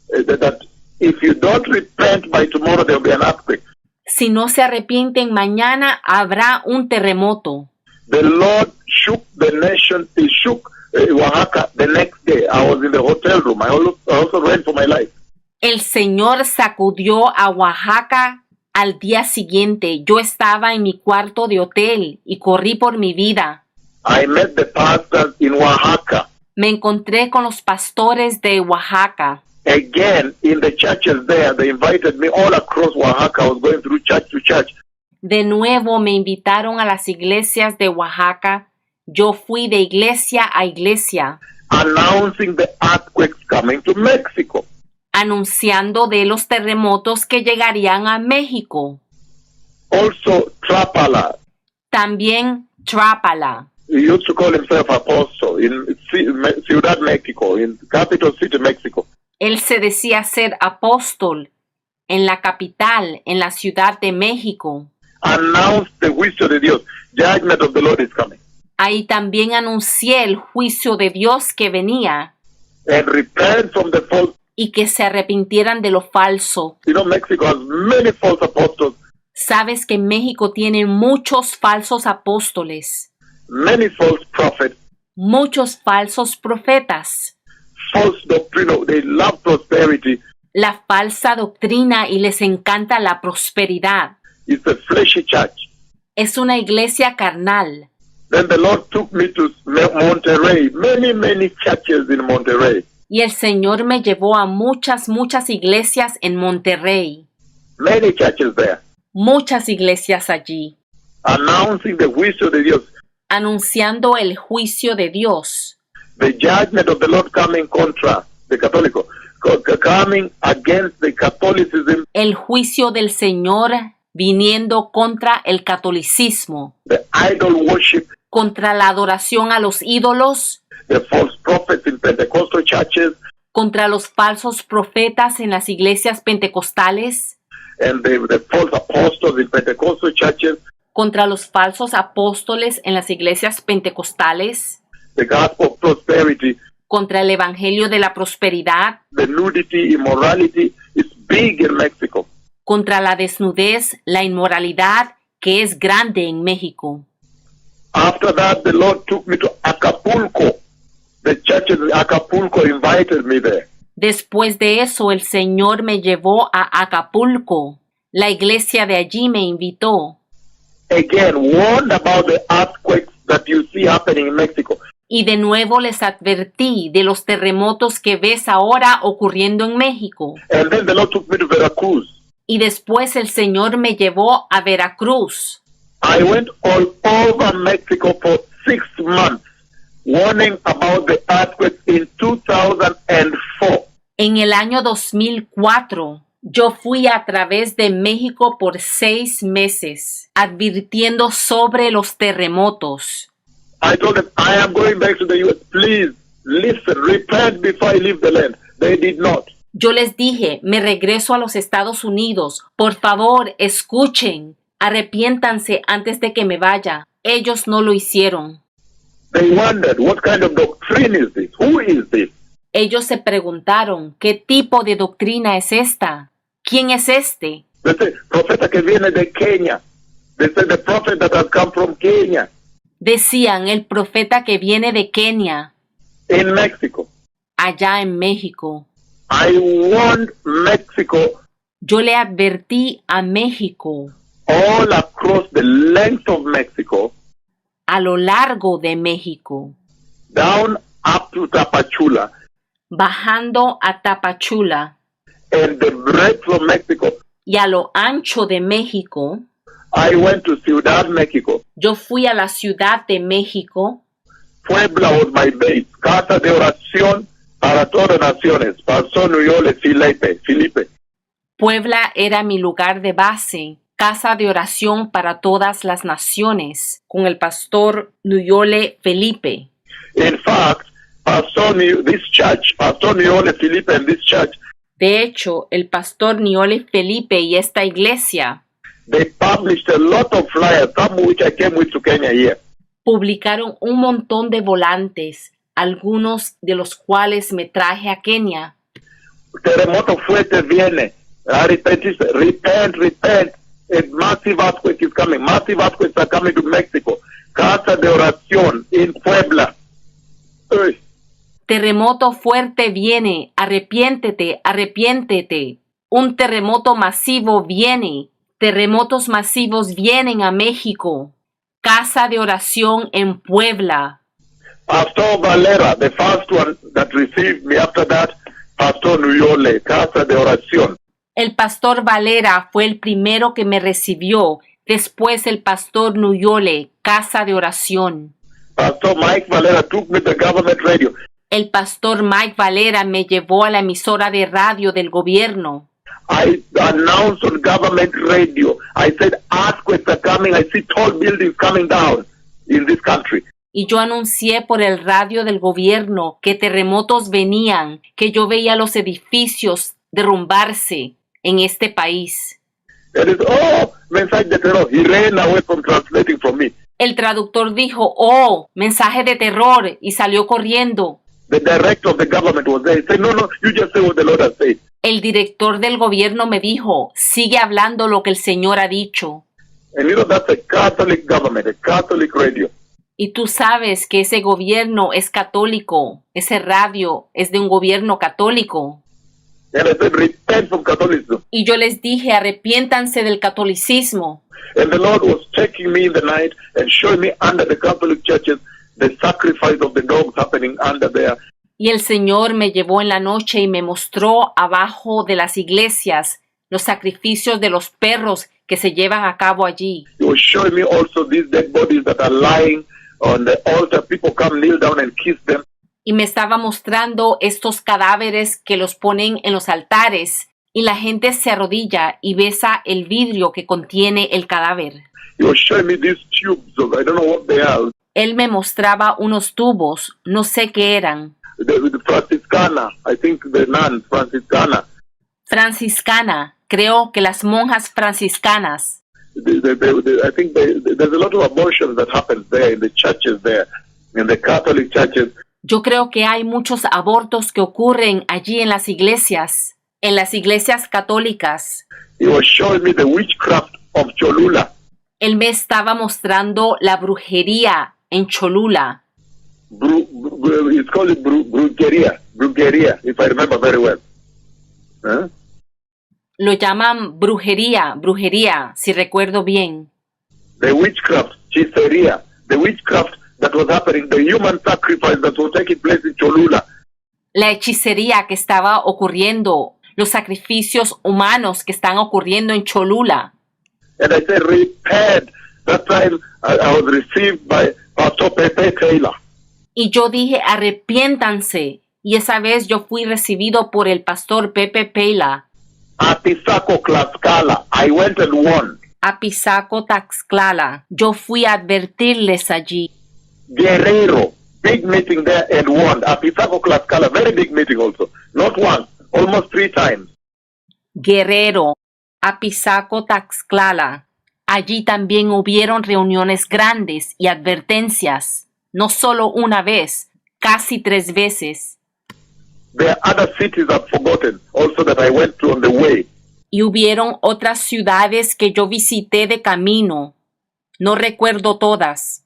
that if you don't repent by tomorrow, there will be an earthquake. Si no se arrepienten, mañana habrá un terremoto. The Lord shook the nation. He shook Oaxaca the next day. I was in the hotel room. I also ran for my life. El Señor sacudió a Oaxaca al día siguiente. Yo estaba en mi cuarto de hotel y corrí por mi vida. I met the pastors in Oaxaca. Me encontré con los pastores de Oaxaca. Again, in the churches there, they invited me all across Oaxaca. I was going through church to church. De nuevo me invitaron a las iglesias de Oaxaca. Yo fui de iglesia a iglesia, Announcing the earthquakes coming to Mexico. anunciando de los terremotos que llegarían a México. Also, Trapala. También Trápala. He used to call himself apostle in Ciudad Mexico, in capital city Mexico. Él se decía ser apóstol en la capital, en la Ciudad de México. Announced the juicio de Dios. Judgment of the Lord is coming. Ahí también anuncié el juicio de Dios que venía And repent from the false. y que se arrepintieran de lo falso. You know, Mexico has many false apostles, Sabes que México tiene muchos falsos apóstoles, many false prophets, muchos falsos profetas, false doctrine. They love prosperity. la falsa doctrina y les encanta la prosperidad. It's a fleshy church. Es una iglesia carnal. Then the Lord took me to Monterrey, many churches in Monterrey, Y el Señor me llevó a muchas iglesias en Monterrey. many churches there, Muchas iglesias allí, announcing the juicio de Dios, anunciando el juicio de Dios, the judgment of the Lord coming contra the Catholic, coming against the Catholicism, El juicio del Señor viniendo contra el catolicismo, the idol worship, contra la adoración a los ídolos, the false prophets in Pentecostal churches, contra los falsos profetas en las iglesias pentecostales, and the false apostles in Pentecostal churches, contra los falsos apóstoles en las iglesias pentecostales, the gospel of prosperity, contra el evangelio de la prosperidad, the nudity, immorality is big in Mexico. contra la desnudez, la inmoralidad, que es grande en México. After that, the Lord took me to Acapulco. The churches in Acapulco invited me there. Después de eso, el Señor me llevó a Acapulco. La iglesia de allí me invitó. Again, warned about the earthquakes that you see happening in Mexico. Y de nuevo les advertí de los terremotos que ves ahora ocurriendo en México. And then the Lord took me to Veracruz. Y después el Señor me llevó a Veracruz. I went all over Mexico for 6 months, warning about the earthquakes in 2004. En el año 2004, yo fui a través de México por 6 meses, advirtiendo sobre los terremotos. I told them, I am going back to the U.S. Please listen, repent before I leave the land. They did not. Yo les dije, me regreso a los Estados Unidos. Por favor, escuchen. Arrepiéntanse antes de que me vaya. Ellos no lo hicieron. They wondered, what kind of doctrine is this? Who is this? Ellos se preguntaron, ¿qué tipo de doctrina es esta? ¿Quién es este? They say, profeta que viene de Kenia. They say, the prophet that has come from Kenya, Decían, el profeta que viene de Kenia, in Mexico. allá en México. I warned Mexico Yo le advertí a México, all across the length of Mexico, a lo largo de México, down up to Tapachula, bajando a Tapachula and the breadth of Mexico. y a lo ancho de México. I went to Ciudad Mexico. Yo fui a la Ciudad de México. Puebla was my base. Casa de oración para todas las naciones. Pastor Nuyole Felipe. Puebla era mi lugar de base, casa de oración para todas las naciones, con el pastor Nuyole Felipe. In fact, Pastor Nuyole Felipe and this church, De hecho, el pastor Nuyole Felipe y esta iglesia they published a lot of flyers, some which I came with to Kenya here. publicaron un montón de volantes, algunos de los cuales me traje a Kenia. Terremoto fuerte viene. Repent. A massive earthquake is coming. Massive earthquakes are coming to Mexico. Casa de oración in Puebla. Uy. Terremoto fuerte viene, arrepiéntete. Un terremoto masivo viene, terremotos masivos vienen a México. Casa de oración en Puebla. Pastor Valera, the first one that received me after that, Pastor Nuyole, Casa de oración. El pastor Valera fue el primero que me recibió, después el pastor Nuyole, casa de oración. Pastor Mike Valera took me to the government radio. El pastor Mike Valera me llevó a la emisora de radio del gobierno. I announced on government radio. I said, earthquakes are coming. I see tall buildings coming down in this country. Y yo anuncié por el radio del gobierno que terremotos venían, que yo veía los edificios derrumbarse en este país. It is, mensaje de terror. He ran away from translating from me. El traductor dijo, mensaje de terror, y salió corriendo. The director of the government was there. He said, no, you just say what the Lord has said. El director del gobierno me dijo, sigue hablando lo que el Señor ha dicho. And you know, that's a Catholic government, a Catholic radio. Y tú sabes que ese gobierno es católico, ese radio es de un gobierno católico. And I said, repent from Catholicism. Y yo les dije, arrepiéntanse del catolicismo. And the Lord was taking me in the night and showing me under the Catholic churches the sacrifice of the dogs happening under there. Y el Señor me llevó en la noche y me mostró abajo de las iglesias los sacrificios de los perros que se llevan a cabo allí. He was showing me also these dead bodies that are lying on the altar. People come kneel down and kiss them. y me estaba mostrando estos cadáveres que los ponen en los altares y la gente se arrodilla y besa el vidrio que contiene el cadáver. He was showing me these tubes of, I don't know what they are. Él me mostraba unos tubos, no sé qué eran. The Franciscana, I think the nuns, Franciscana. Franciscana, creo que las monjas franciscanas. I think there's a lot of abortions that happen there in the churches there, in the Catholic churches. Yo creo que hay muchos abortos que ocurren allí en las iglesias católicas. He was showing me the witchcraft of Cholula. Él me estaba mostrando la brujería en Cholula. It's called brujeria, if I remember very well. Huh? Lo llaman brujería, si recuerdo bien. The witchcraft, hechicería, the witchcraft that was happening, the human sacrifice that was taking place in Cholula. La hechicería que estaba ocurriendo, los sacrificios humanos que están ocurriendo en Cholula. And I said, repent. That time I was received by Pastor Pepe Taylor. Y yo dije, arrepiéntanse. Y esa vez yo fui recibido por el pastor Pepe Pela. At Pisaco, Tlaxcala, I went and won. A Pisaco, Tlaxcala. Yo fui a advertirles allí. Guerrero, big meeting there and won. At Pisaco, Tlaxcala, very big meeting also. Not once, almost 3 times. Guerrero, Apizaco, Tlaxcala. Allí también hubieron reuniones grandes y advertencias, no solo una vez, casi 3 veces. There are other cities I've forgotten also that I went to on the way. Y hubieron otras ciudades que yo visité de camino. No recuerdo todas.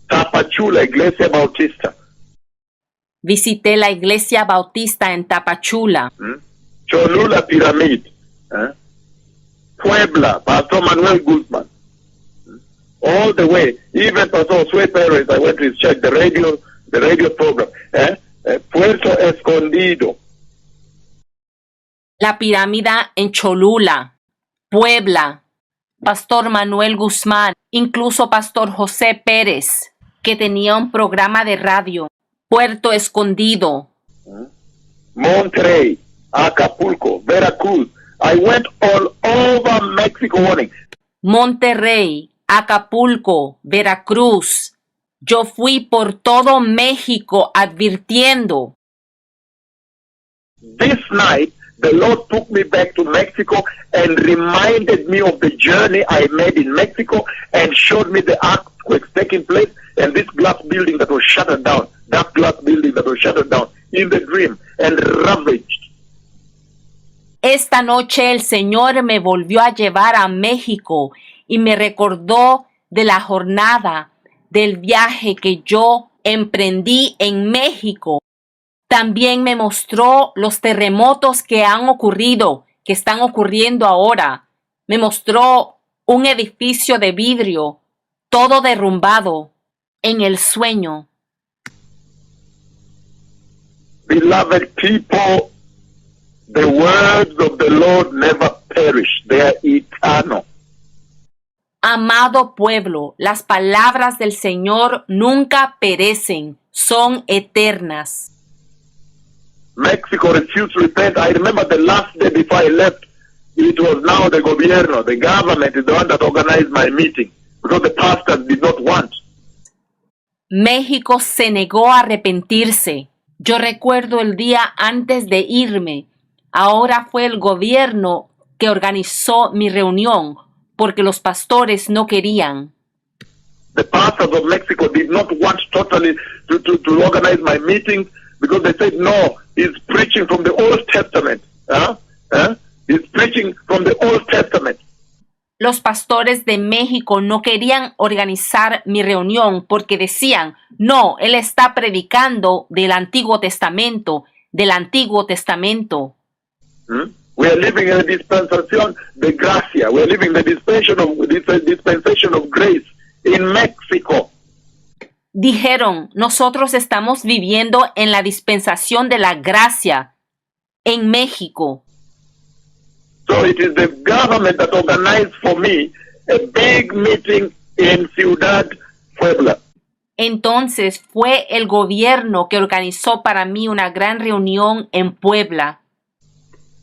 Tapachula, Iglesia Bautista. Visité la iglesia bautista en Tapachula. Cholula Pyramid. Puebla, Pastor Manuel Guzman. All the way. Even Pastor Sue Perez, I went to his church, the radio program. Puerto Escondido. La pirámide en Cholula, Puebla, Pastor Manuel Guzmán, incluso Pastor José Pérez, que tenía un programa de radio, Puerto Escondido. Monterrey, Acapulco, Veracruz. I went all over Mexico warning. Monterrey, Acapulco, Veracruz. Yo fui por todo México advirtiendo. This night, the Lord took me back to Mexico and reminded me of the journey I made in Mexico and showed me the earthquakes taking place and this glass building that was shattered down, that glass building that was shattered down in the dream and ravaged. Esta noche el Señor me volvió a llevar a México y me recordó de la jornada, del viaje que yo emprendí en México. También me mostró los terremotos que han ocurrido, que están ocurriendo ahora. Me mostró un edificio de vidrio, todo derrumbado, en el sueño. Beloved people, the words of the Lord never perish. They are eternal. Amado pueblo, las palabras del Señor nunca perecen, son eternas. Mexico refused to repent. I remember the last day before I left, it was now the gobierno, the government is the one that organized my meeting because the pastors did not want. México se negó a arrepentirse. Yo recuerdo el día antes de irme. Ahora fue el gobierno que organizó mi reunión porque los pastores no querían. The pastors of Mexico did not want totally to organize my meetings because they said, no, he's preaching from the Old Testament. He's preaching from the Old Testament. Los pastores de México no querían organizar mi reunión porque decían, no, él está predicando del Antiguo Testamento, del Antiguo Testamento. We are living in a dispensation de gracia. We are living in the dispensation of grace in Mexico. Dijeron, nosotros estamos viviendo en la dispensación de la gracia en México. So it is the government that organized for me a big meeting in Ciudad Puebla. Entonces fue el gobierno que organizó para mí una gran reunión en Puebla.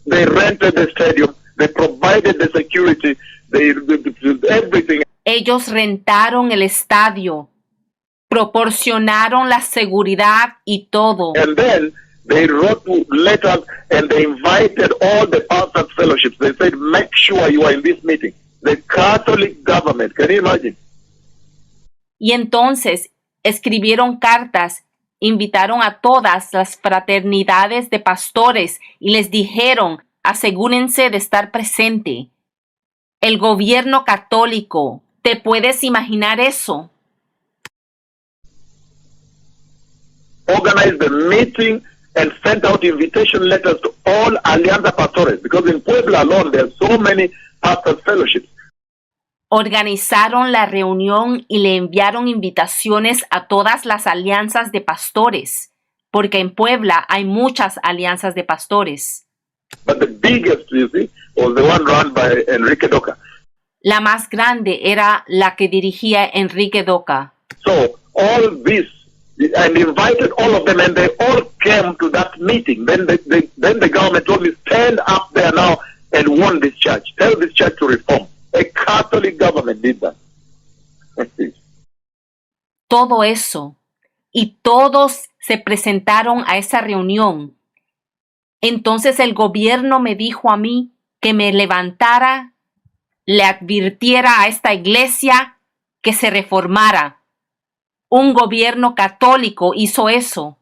They rented the stadium. They provided the security. They everything. Ellos rentaron el estadio, proporcionaron la seguridad y todo. And then they wrote letters and they invited all the pastors' fellowships. They said, make sure you are in this meeting. The Catholic government, can you imagine? Y entonces escribieron cartas, invitaron a todas las fraternidades de pastores y les dijeron, asegúrense de estar presente. El gobierno católico, ¿te puedes imaginar eso? Organized the meeting and sent out invitation letters to all Alianza Pastores, because in Puebla alone there are so many pastors' fellowships. Organizaron la reunión y le enviaron invitaciones a todas las alianzas de pastores, porque en Puebla hay muchas alianzas de pastores. But the biggest, you see, was the one run by Enrique Doca. La más grande era la que dirigía Enrique Doca. So all this, and invited all of them, and they all came to that meeting. Then the government told me, stand up there now and warn this church. Tell this church to reform. A Catholic government did that. Todo eso. Y todos se presentaron a esa reunión. Entonces el gobierno me dijo a mí que me levantara, le advirtiera a esta iglesia que se reformara. Un gobierno católico hizo eso.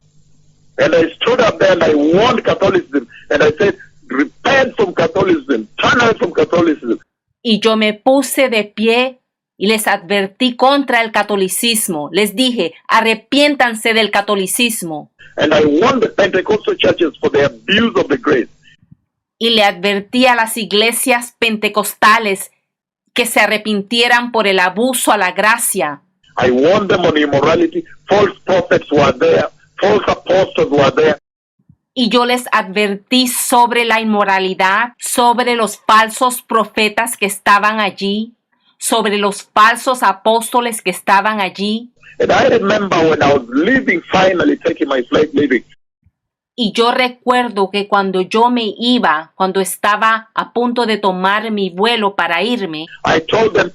And I stood up there and I warned Catholicism. And I said, repent from Catholicism. Turn away from Catholicism. Y yo me puse de pie y les advertí contra el catolicismo. Les dije, arrepiéntanse del catolicismo. And I warned the Pentecostal churches for the abuse of the grace. Y le advertí a las iglesias pentecostales que se arrepintieran por el abuso a la gracia. I warned them on immorality. False prophets were there. False apostles were there. Y yo les advertí sobre la inmoralidad, sobre los falsos profetas que estaban allí, sobre los falsos apóstoles que estaban allí. And I remember when I was leaving, finally taking my flight leaving, Y yo recuerdo que cuando yo me iba, cuando estaba a punto de tomar mi vuelo para irme, I told them,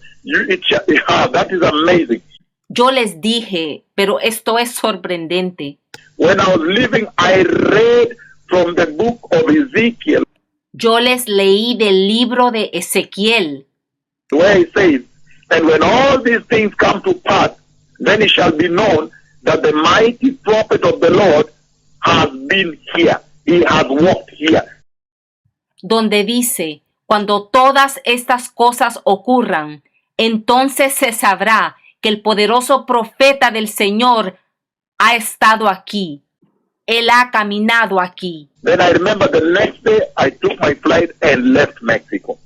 that is amazing. yo les dije, pero esto es sorprendente. When I was leaving, I read from the book of Ezekiel, Yo les leí del libro de Ezequiel, where it says, and when all these things come to pass, then it shall be known that the mighty prophet of the Lord has been here. He has walked here. donde dice, cuando todas estas cosas ocurran, entonces se sabrá que el poderoso profeta del Señor ha estado aquí. Él ha caminado aquí. Then I remember the next day I took my flight and left Mexico.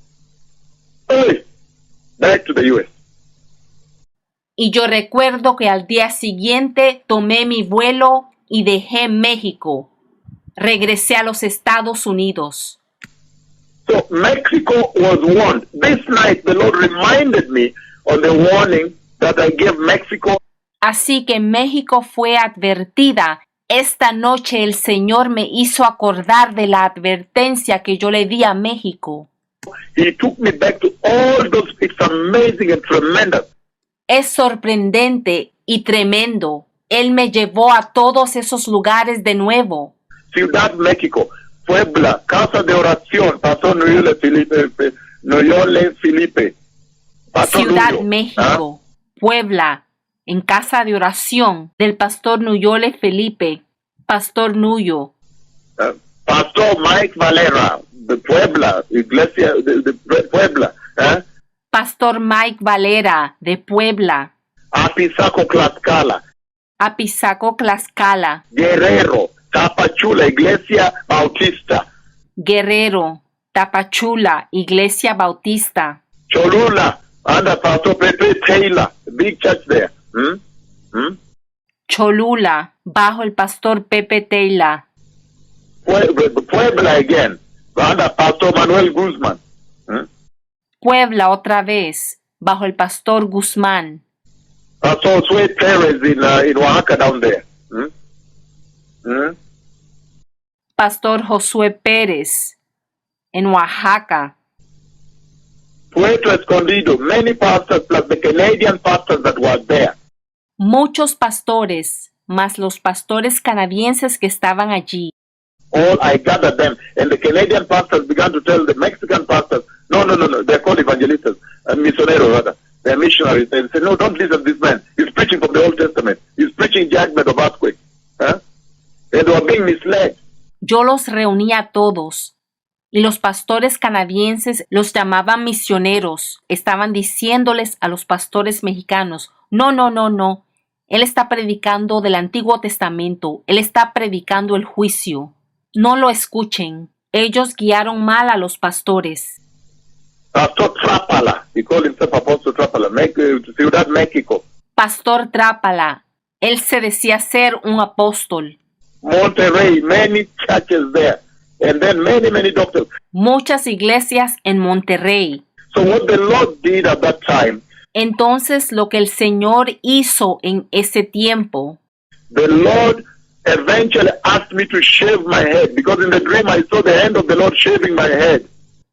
Back to the US. Y yo recuerdo que al día siguiente tomé mi vuelo y dejé México. Regresé a los Estados Unidos. So Mexico was warned. This night the Lord reminded me of the warning that I gave Mexico. Así que México fue advertida. Esta noche el Señor me hizo acordar de la advertencia que yo le di a México. He took me back to all those. It's amazing and tremendous. Es sorprendente y tremendo. Él me llevó a todos esos lugares de nuevo. Ciudad México, Puebla, Casa de Oración, Pastor Nuyole Felipe. Pastor Ciudad Nuyo, México, Puebla, en Casa de Oración del Pastor Nuyole Felipe, Pastor Nuyo. Pastor Mike Valera, de Puebla, Iglesia de Puebla. Pastor Mike Valera, de Puebla. Apizaco, Tlaxcala. Apizaco, Tlaxcala. Guerrero, Tapachula, Iglesia Bautista. Guerrero, Tapachula, Iglesia Bautista. Cholula, under Pastor Pepe Taylor, big church there. Cholula, bajo el Pastor Pepe Taylor. Puebla again, under Pastor Manuel Guzman. Puebla otra vez, bajo el Pastor Guzmán. Josué Perez in Oaxaca down there. Hmm? Hmm? Pastor Josué Pérez en Oaxaca. Puerto Escondido, many pastors plus the Canadian pastors that were there. Muchos pastores, más los pastores canadienses que estaban allí. All I gathered them, and the Canadian pastors began to tell the Mexican pastors, no, they're called evangelistas, misioneros rather, they're missionaries. They said, no, don't listen to this man. He's preaching from the Old Testament. He's preaching judgment of earthquake. Huh? And they were being misled. Yo los reuní a todos y los pastores canadienses los llamaban misioneros. Estaban diciéndoles a los pastores mexicanos, no. Él está predicando del Antiguo Testamento. Él está predicando el juicio. No lo escuchen. Ellos guiaron mal a los pastores. Pastor Trapala, he called himself Apostle Trapala, Ciudad México. Pastor Trápala, él se decía ser un apóstol. Monterrey, many churches there, and then many doctors. Muchas iglesias en Monterrey. So what the Lord did at that time, Entonces lo que el Señor hizo en ese tiempo, the Lord eventually asked me to shave my head, because in the dream I saw the hand of the Lord shaving my head.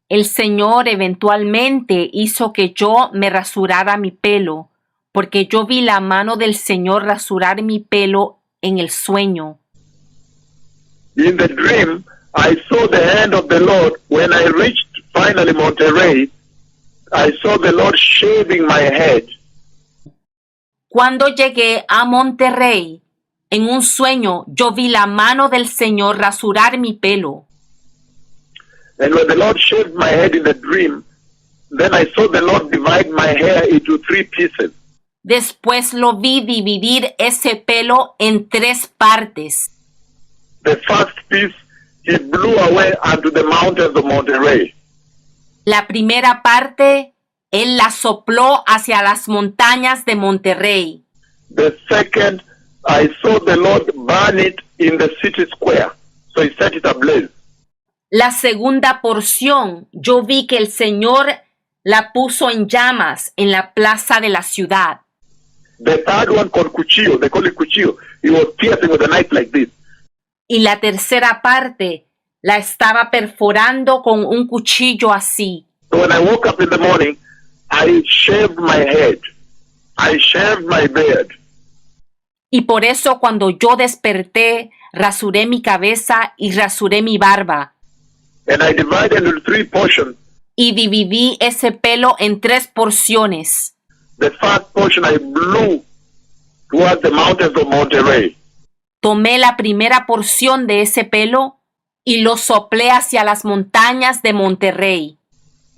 el Señor eventualmente hizo que yo me rasurara mi pelo, porque yo vi la mano del Señor rasurar mi pelo en el sueño. In the dream, I saw the hand of the Lord. When I reached finally Monterrey, I saw the Lord shaving my head. Cuando llegué a Monterrey, en un sueño yo vi la mano del Señor rasurar mi pelo. And when the Lord shaved my head in the dream, then I saw the Lord divide my hair into 3 pieces. Después lo vi dividir ese pelo en 3 partes. The first piece, he blew away unto the mountains of Monterrey. La primera parte, él la sopló hacia las montañas de Monterrey. The second, I saw the Lord burn it in the city square. So he set it ablaze. La segunda porción, yo vi que el Señor la puso en llamas en la plaza de la ciudad. The third one called cuchillo, they call it cuchillo. He was piercing with a knife like this. Y la tercera parte la estaba perforando con un cuchillo así. So when I woke up in the morning, I shaved my head. I shaved my beard. Y por eso cuando yo desperté, rasuré mi cabeza y rasuré mi barba. And I divided into 3 portions. Y dividí ese pelo en 3 porciones. The first portion I blew towards the mountains of Monterrey. Tomé la primera porción de ese pelo y lo soplé hacia las montañas de Monterrey.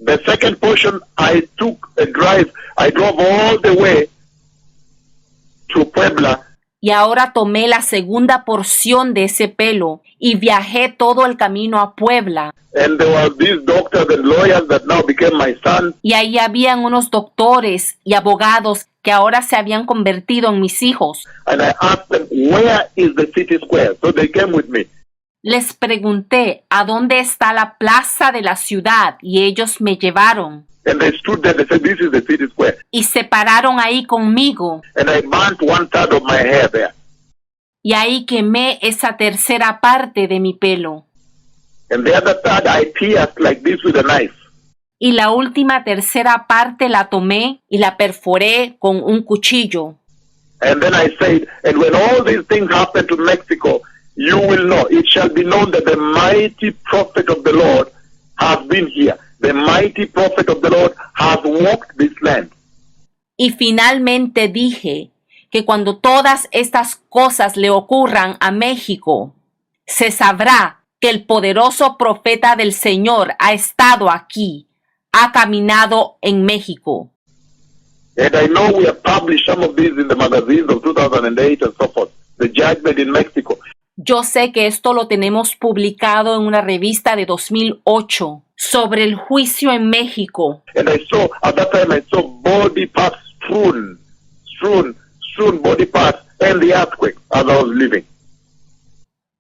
The second portion I took a drive. I drove all the way to Puebla. Y ahora tomé la segunda porción de ese pelo y viajé todo el camino a Puebla. And there were these doctors and lawyers that now became my sons. Y ahí habían unos doctores y abogados que ahora se habían convertido en mis hijos. And I asked them, where is the city square? So they came with me. Les pregunté, ¿a dónde está la plaza de la ciudad? Y ellos me llevaron. And they stood there. They said, this is the city square. Y se pararon ahí conmigo. And I burnt 1/3 of my hair there. Y ahí quemé esa tercera parte de mi pelo. And the other third I pierced like this with a knife. Y la última tercera parte la tomé y la perforé con un cuchillo. And then I said, and when all these things happen to Mexico, you will know, it shall be known that the mighty prophet of the Lord has been here. The mighty prophet of the Lord has walked this land. Y finalmente dije que cuando todas estas cosas le ocurran a México, se sabrá que el poderoso profeta del Señor ha estado aquí, ha caminado en México. And I know we have published some of these in the magazines of 2008 and so forth. The judgment in Mexico. Yo sé que esto lo tenemos publicado en una revista de 2008 sobre el juicio en México. And I saw, at that time I saw body parts strewn body parts and the earthquake as I was living.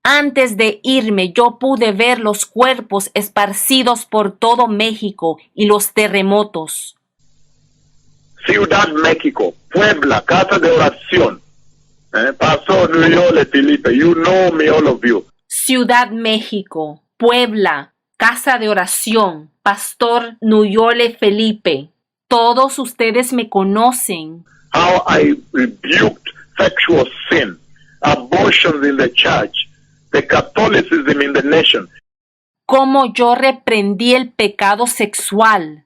Antes de irme, yo pude ver los cuerpos esparcidos por todo México y los terremotos. Ciudad México, Puebla, Casa de Oración. Pastor Nuyole Felipe, you know me, all of you. Ciudad México, Puebla, Casa de Oración, Pastor Nuyole Felipe. Todos ustedes me conocen. How I rebuked sexual sin, abortions in the church, the Catholicism in the nation. Cómo yo reprendí el pecado sexual,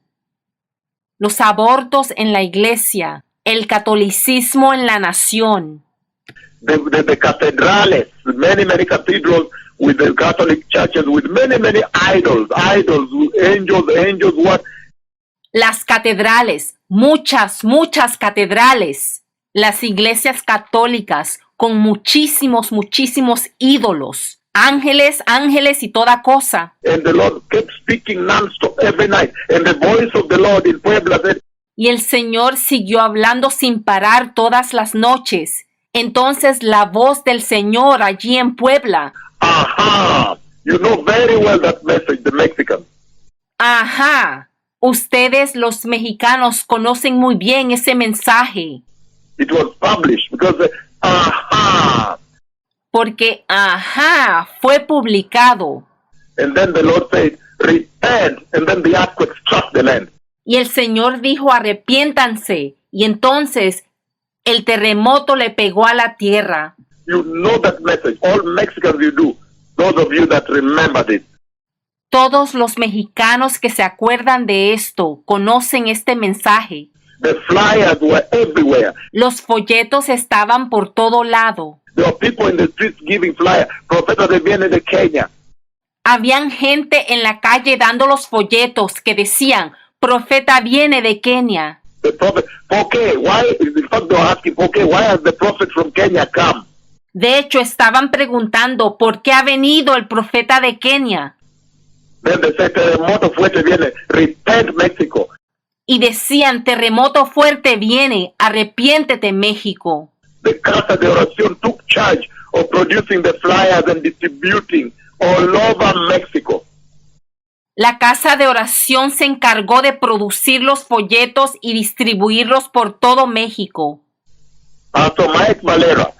los abortos en la iglesia, el catolicismo en la nación. The cathedrales, many cathedrals with the Catholic churches, with many idols, angels, what? Las catedrales, muchas catedrales. Las iglesias católicas con muchísimos ídolos. Ángeles y toda cosa. And the Lord kept speaking non-stop every night. And the voice of the Lord in Puebla said, Y el Señor siguió hablando sin parar todas las noches. Entonces la voz del Señor allí en Puebla. aha, you know very well that message, the Mexicans. Ajá, ustedes los mexicanos conocen muy bien ese mensaje. It was published because, aha. Porque, ajá, fue publicado. And then the Lord said, repent. And then the earthquake struck the land. Y el Señor dijo, arrepiéntanse. Y entonces el terremoto le pegó a la tierra. You know that message. All Mexicans you do. Those of you that remember this. Todos los mexicanos que se acuerdan de esto conocen este mensaje. The flyers were everywhere. Los folletos estaban por todo lado. There were people in the streets giving flyers. Profeta de viene de Kenya. Habían gente en la calle dando los folletos que decían, profeta viene de Kenia. The prophet, ¿por qué? Why? In fact, they were asking, ¿por qué? Why has the prophet from Kenya come? De hecho, estaban preguntando, ¿por qué ha venido el profeta de Kenia? Then they said, terremoto fuerte viene. Repent, Mexico. Y decían, terremoto fuerte viene, arrepiéntete, México. The Casa de Oración took charge of producing the flyers and distributing all over Mexico. La casa de oración se encargó de producir los folletos y distribuirlos por todo México. Pastor Mike Valera,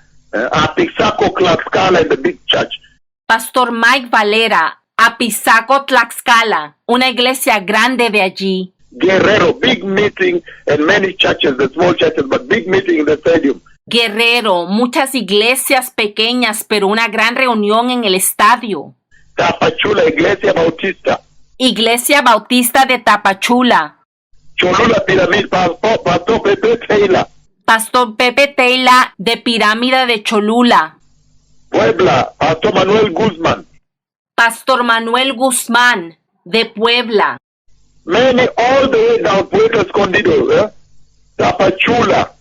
Apizaco, Tlaxcala in the big church. Pastor Mike Valera, Apizaco, Tlaxcala, una iglesia grande de allí. Guerrero, big meeting and many churches, the small churches, but big meeting in the stadium. Guerrero, muchas iglesias pequeñas, pero una gran reunión en el estadio. Tapachula, Iglesia Bautista. Iglesia Bautista de Tapachula. Cholula, Piramid, Pastor Pepe Taylor. Pastor Pepe Taylor de Pirámide de Cholula. Puebla, Pastor Manuel Guzmán. Pastor Manuel Guzmán de Puebla. Many all the way down Puerto Escondido, Tapachula.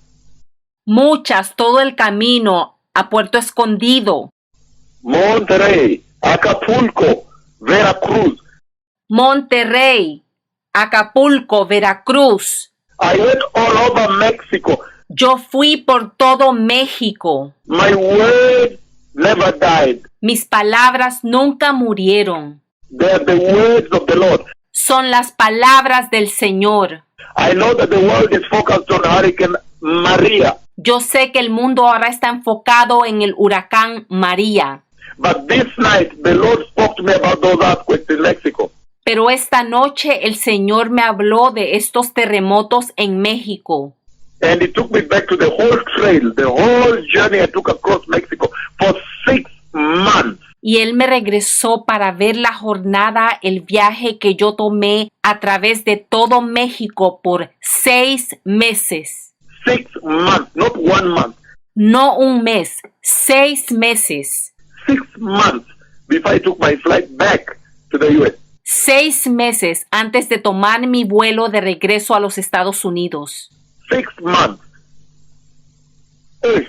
Muchas, todo el camino a Puerto Escondido. Monterrey, Acapulco, Veracruz. Monterrey, Acapulco, Veracruz. I went all over Mexico. Yo fui por todo México. My word never died. Mis palabras nunca murieron. They are the words of the Lord. Son las palabras del Señor. I know that the world is focused on Hurricane Maria. Yo sé que el mundo ahora está enfocado en el huracán María. But this night, the Lord spoke to me about those earthquakes in Mexico. Pero esta noche el Señor me habló de estos terremotos en México. And He took me back to the whole trail, the whole journey I took across Mexico for 6 months. Y Él me regresó para ver la jornada, el viaje que yo tomé a través de todo México por 6 meses. 6 months, not 1 month. No un mes, 6 meses. 6 months before I took my flight back to the U.S. 6 meses antes de tomar mi vuelo de regreso a los Estados Unidos. 6 months. Hey,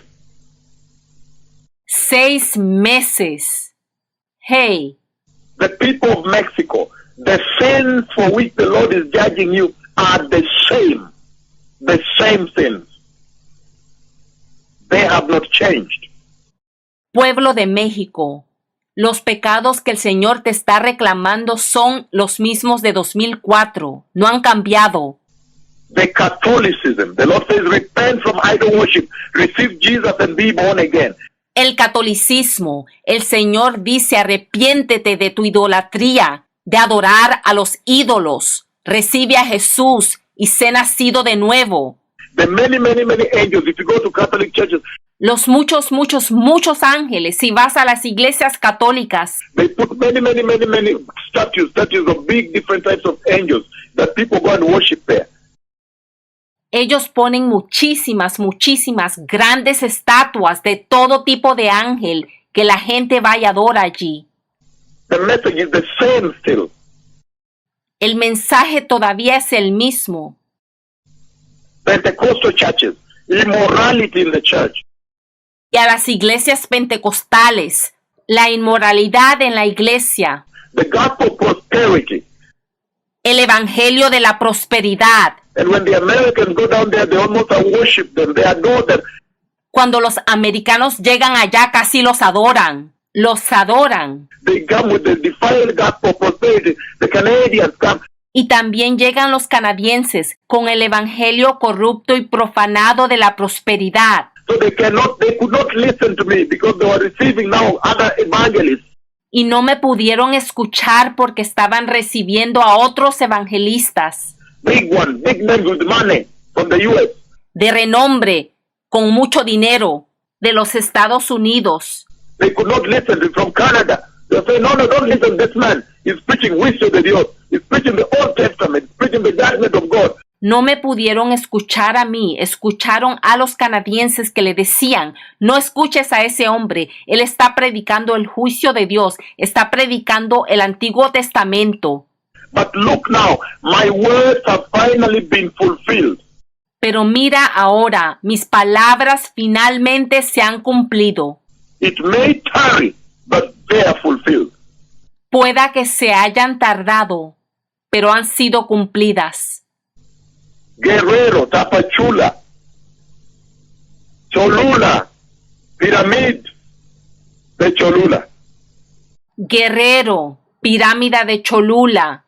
6 meses. Hey, the people of Mexico, the sins for which the Lord is judging you are the same sins. They have not changed. pueblo de México, los pecados que el Señor te está reclamando son los mismos de 2004. No han cambiado. the Catholicism. The Lord says, repent from idol worship, receive Jesus and be born again. El catolicismo. El Señor dice, arrepiéntete de tu idolatría, de adorar a los ídolos. Recibe a Jesús y sé nacido de nuevo. The many angels, if you go to Catholic churches, Los muchos ángeles. Si vas a las iglesias católicas, they put many statues of big different types of angels that people go and worship there. ellos ponen muchísimas grandes estatuas de todo tipo de ángel que la gente va y adora allí. The message is the same still. El mensaje todavía es el mismo. Pentecostal churches, immorality in the church. Y a las iglesias pentecostales, la inmoralidad en la iglesia, The gospel prosperity. el evangelio de la prosperidad. And when the Americans go down there, they almost worship them. They adore them. Cuando los americanos llegan allá, casi los adoran. Los adoran. They come with the defiled gospel prosperity. The Canadians come. Y también llegan los canadienses con el evangelio corrupto y profanado de la prosperidad. So they could not listen to me because they were receiving now other evangelists. Y no me pudieron escuchar porque estaban recibiendo a otros evangelistas Big ones, big men with money from the U.S. de renombre, con mucho dinero, de los Estados Unidos. They could not listen from Canada. They say, no, don't listen to this man. He's preaching juicio de Dios. He's preaching the Old Testament. He's preaching the judgment of God. No me pudieron escuchar a mí, escucharon a los canadienses que le decían, no escuches a ese hombre, él está predicando el juicio de Dios, está predicando el Antiguo Testamento. But look now, my words have finally been fulfilled. Pero mira ahora, mis palabras finalmente se han cumplido. It may tarry, but they are fulfilled. Pueda que se hayan tardado, pero han sido cumplidas. Guerrero, Tapachula, Cholula, Pirámide de Cholula. Guerrero, pirámide de Cholula,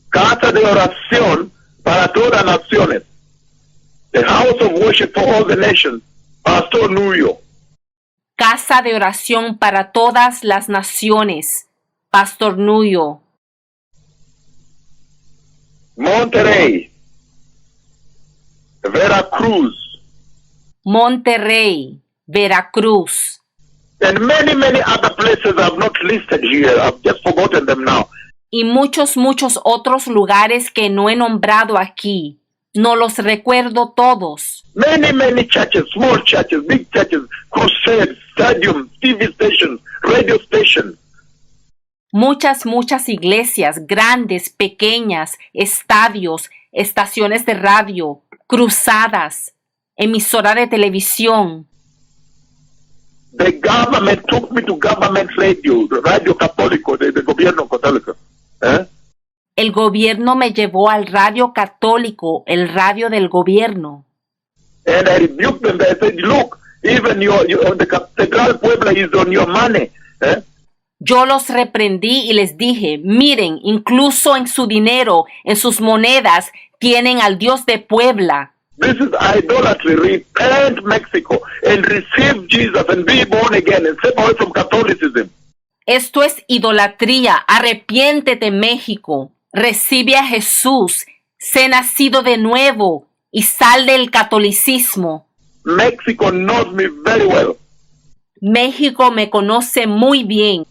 Casa de oración para todas las naciones. The house of worship for all the nations. Pastor Nuyo. casa de oración para todas las naciones. Pastor Nuyo. Monterrey. Veracruz. Monterrey, Veracruz. And many other places I've not listed here. I've just forgotten them now. Y muchos otros lugares que no he nombrado aquí. No los recuerdo todos. Many churches, small churches, big churches, crusades, stadiums, TV stations, radio stations. Muchas iglesias, grandes, pequeñas, estadios, estaciones de radio, cruzadas, emisora de televisión. The government took me to government radio, the radio católico, the gobierno católico. El gobierno me llevó al radio católico, el radio del gobierno. And I rebuked them. I said, look, even the Catedral Puebla is on your money. Yo los reprendí y les dije, miren, incluso en su dinero, en sus monedas, tienen al Dios de Puebla. This is idolatry. Repent, Mexico, and receive Jesus and be born again and step away from Catholicism. Esto es idolatría. Arrepiéntete, México. Recibe a Jesús. Sé nacido de nuevo y sal del catolicismo. Mexico knows me very well. México me conoce muy bien.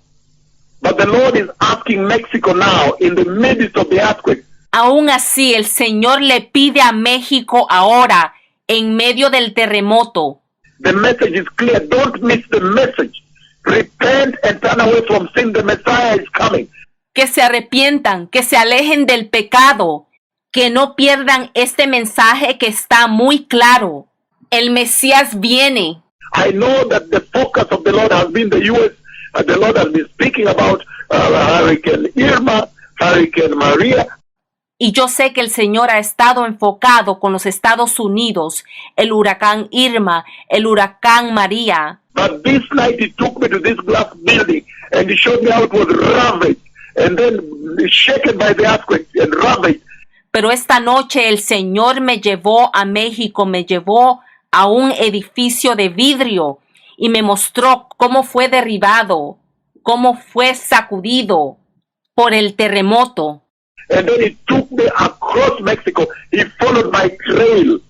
But the Lord is asking Mexico now, in the midst of the earthquake, Aún así, el Señor le pide a México ahora, en medio del terremoto. the message is clear. Don't miss the message. Repent and turn away from sin. The Messiah is coming. Que se arrepientan, que se alejen del pecado, que no pierdan este mensaje que está muy claro. El Mesías viene. I know that the focus of the Lord has been the U.S. The Lord has been speaking about Hurricane Irma, Hurricane Maria. Y yo sé que el Señor ha estado enfocado con los Estados Unidos, el huracán Irma, el huracán María. But this night he took me to this glass building and he showed me how it was ravaged and then shaken by the earthquake and ravaged. Pero esta noche el Señor me llevó a México, me llevó a un edificio de vidrio y me mostró cómo fue derribado, cómo fue sacudido por el terremoto. And then he took me across Mexico. He followed my trail.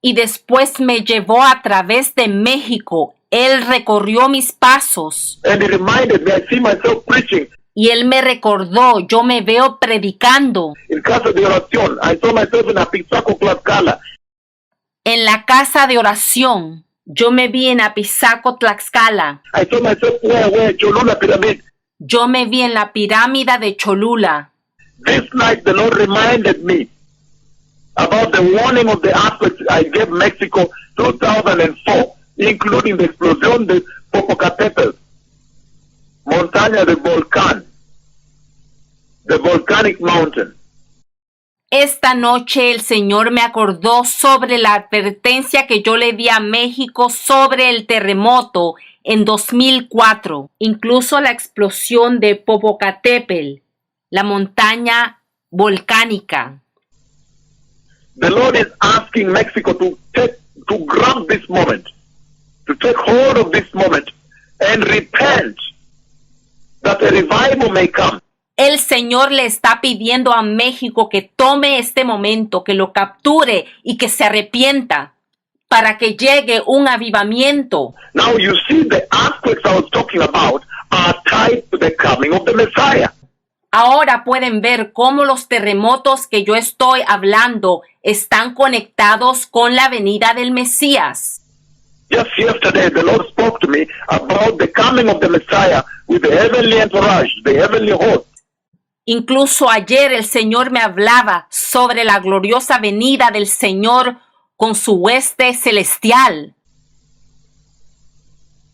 Y después me llevó a través de México. Él recorrió mis pasos. And he reminded me, I see myself preaching Y él me recordó, yo me veo predicando in Casa de Oración. I saw myself in Apizaco, Tlaxcala. en la casa de oración. Yo me vi en Apizaco, Tlaxcala. I saw myself where Cholula Pyramid. Yo me vi en la pirámide de Cholula. This night the Lord reminded me about the warning of the earthquakes I gave Mexico 2004, including the explosión de Popocatépetl, montaña del volcán, the volcanic mountain. Esta noche el Señor me acordó sobre la advertencia que yo le di a México sobre el terremoto en 2004, incluso la explosión de Popocatépetl, la montaña volcánica. The Lord is asking Mexico to grab this moment, to take hold of this moment and repent that a revival may come. El Señor le está pidiendo a México que tome este momento, que lo capture y que se arrepienta para que llegue un avivamiento. Now you see the earthquakes I was talking about are tied to the coming of the Messiah. Ahora pueden ver cómo los terremotos que yo estoy hablando están conectados con la venida del Mesías. Just yesterday, the Lord spoke to me about the coming of the Messiah with the heavenly entourage, the heavenly host. Incluso ayer el Señor me hablaba sobre la gloriosa venida del Señor con su hueste celestial.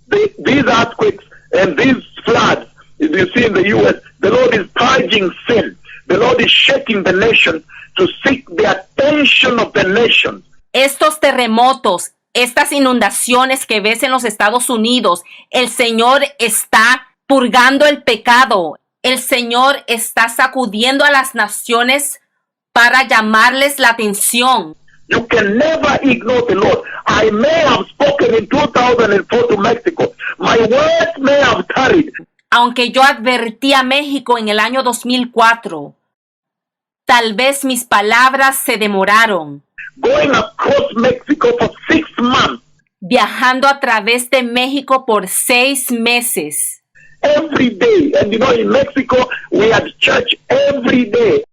These earthquakes and these floods, as you see in the U.S., the Lord is purging sin. The Lord is shaking the nation to seek the attention of the nation. Estos terremotos, estas inundaciones que ves en los Estados Unidos, el Señor está purgando el pecado. El Señor está sacudiendo a las naciones para llamarles la atención. You can never ignore the Lord. I may have spoken in 2004 to Mexico. My words may have tarried. Aunque yo advertí a México en el año 2004, tal vez mis palabras se demoraron. Going across Mexico for 6 months. Viajando a través de México por 6 meses. Every day. And you know, in Mexico, we had church every day.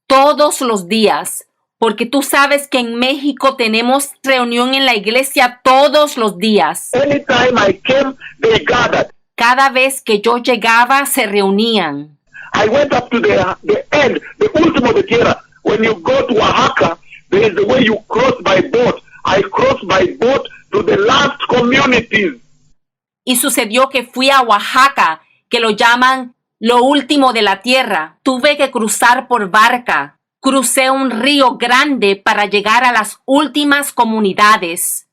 Todos los días. Porque tú sabes que en México tenemos reunión en la iglesia todos los días. Anytime I came, they gathered. Cada vez que yo llegaba, se reunían. I went up to the end, the último de tierra. When you go to Oaxaca, there is the way you cross by boat. I crossed by boat to the last communities. Y sucedió que fui a Oaxaca, que lo llaman lo último de la tierra. Tuve que cruzar por barca. Crucé un río grande para llegar a las últimas comunidades.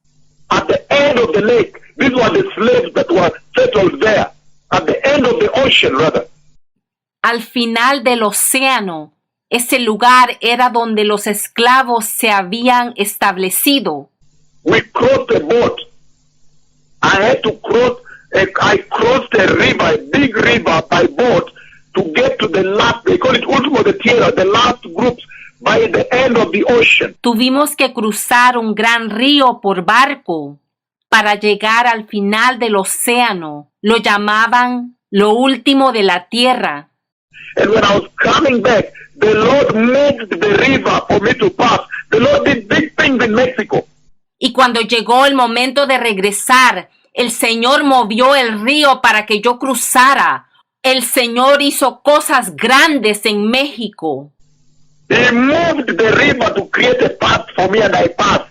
At the end of the lake, these were the slaves that were settled there. At the end of the ocean, rather. Al final del océano, ese lugar era donde los esclavos se habían establecido. We crossed a boat. I had to cross, I crossed a river, a big river by boat to get to the last, they call it último de tierra, the last groups by the end of the ocean. Tuvimos que cruzar un gran río por barco para llegar al final del océano. Lo llamaban lo último de la tierra. And when I was coming back, the Lord moved the river for me to pass. The Lord did big things in Mexico. Y cuando llegó el momento de regresar, el Señor movió el río para que yo cruzara. El Señor hizo cosas grandes en México. He moved the river to create a path for me and I passed.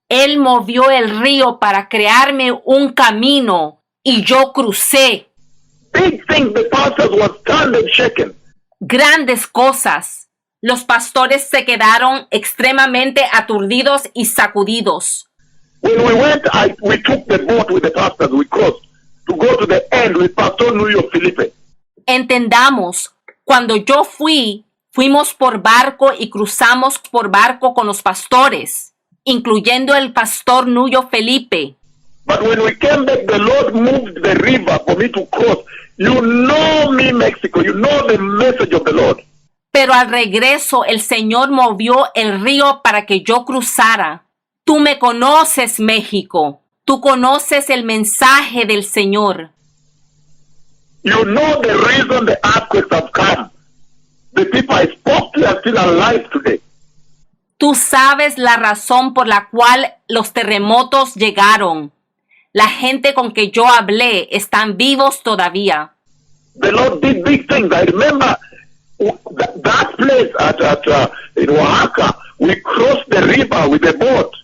Él movió el río para crearme un camino y yo crucé. Big things, the pastors were stunned and shaken. Grandes cosas. Los pastores se quedaron extremadamente aturdidos y sacudidos. When we went, we took the boat with the pastors, we crossed to go to the end with Pastor Luyo Felipe. Entendamos, cuando yo fui, Fuimos por barco y cruzamos por barco con los pastores, incluyendo el pastor Nuyo Felipe. But when we came back, the Lord moved the river for me to cross. You know me, Mexico. You know the message of the Lord. Pero al regreso el Señor movió el río para que yo cruzara. Tú me conoces, México. Tú conoces el mensaje del Señor. You know the reason the earthquakes have come. The people I spoke to are still alive today. Tú sabes la razón por la cual los terremotos llegaron. La gente con que yo hablé están vivos todavía. The Lord did big things. I remember that place in Oaxaca. We crossed the river with a boat.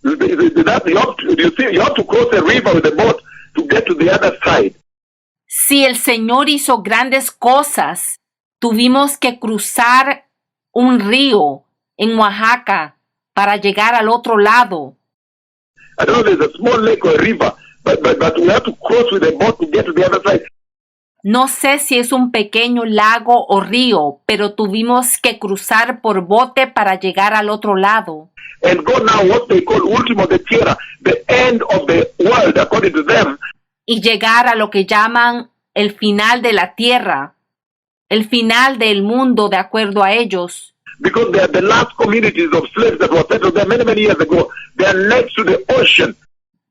You have to cross the river with a boat to get to the other side. Si el Señor hizo grandes cosas, tuvimos que cruzar un río en Oaxaca para llegar al otro lado. I don't know if there's a small lake or a river, but we have to cross with a boat to get to the other side. No sé si es un pequeño lago o río, pero tuvimos que cruzar por bote para llegar al otro lado. And go now what they call último de tierra, the end of the world, according to them. Y llegar a lo que llaman el final de la tierra, el final del mundo de acuerdo a ellos. Because they are the last communities of slaves that were settled there many years ago. They are next to the ocean.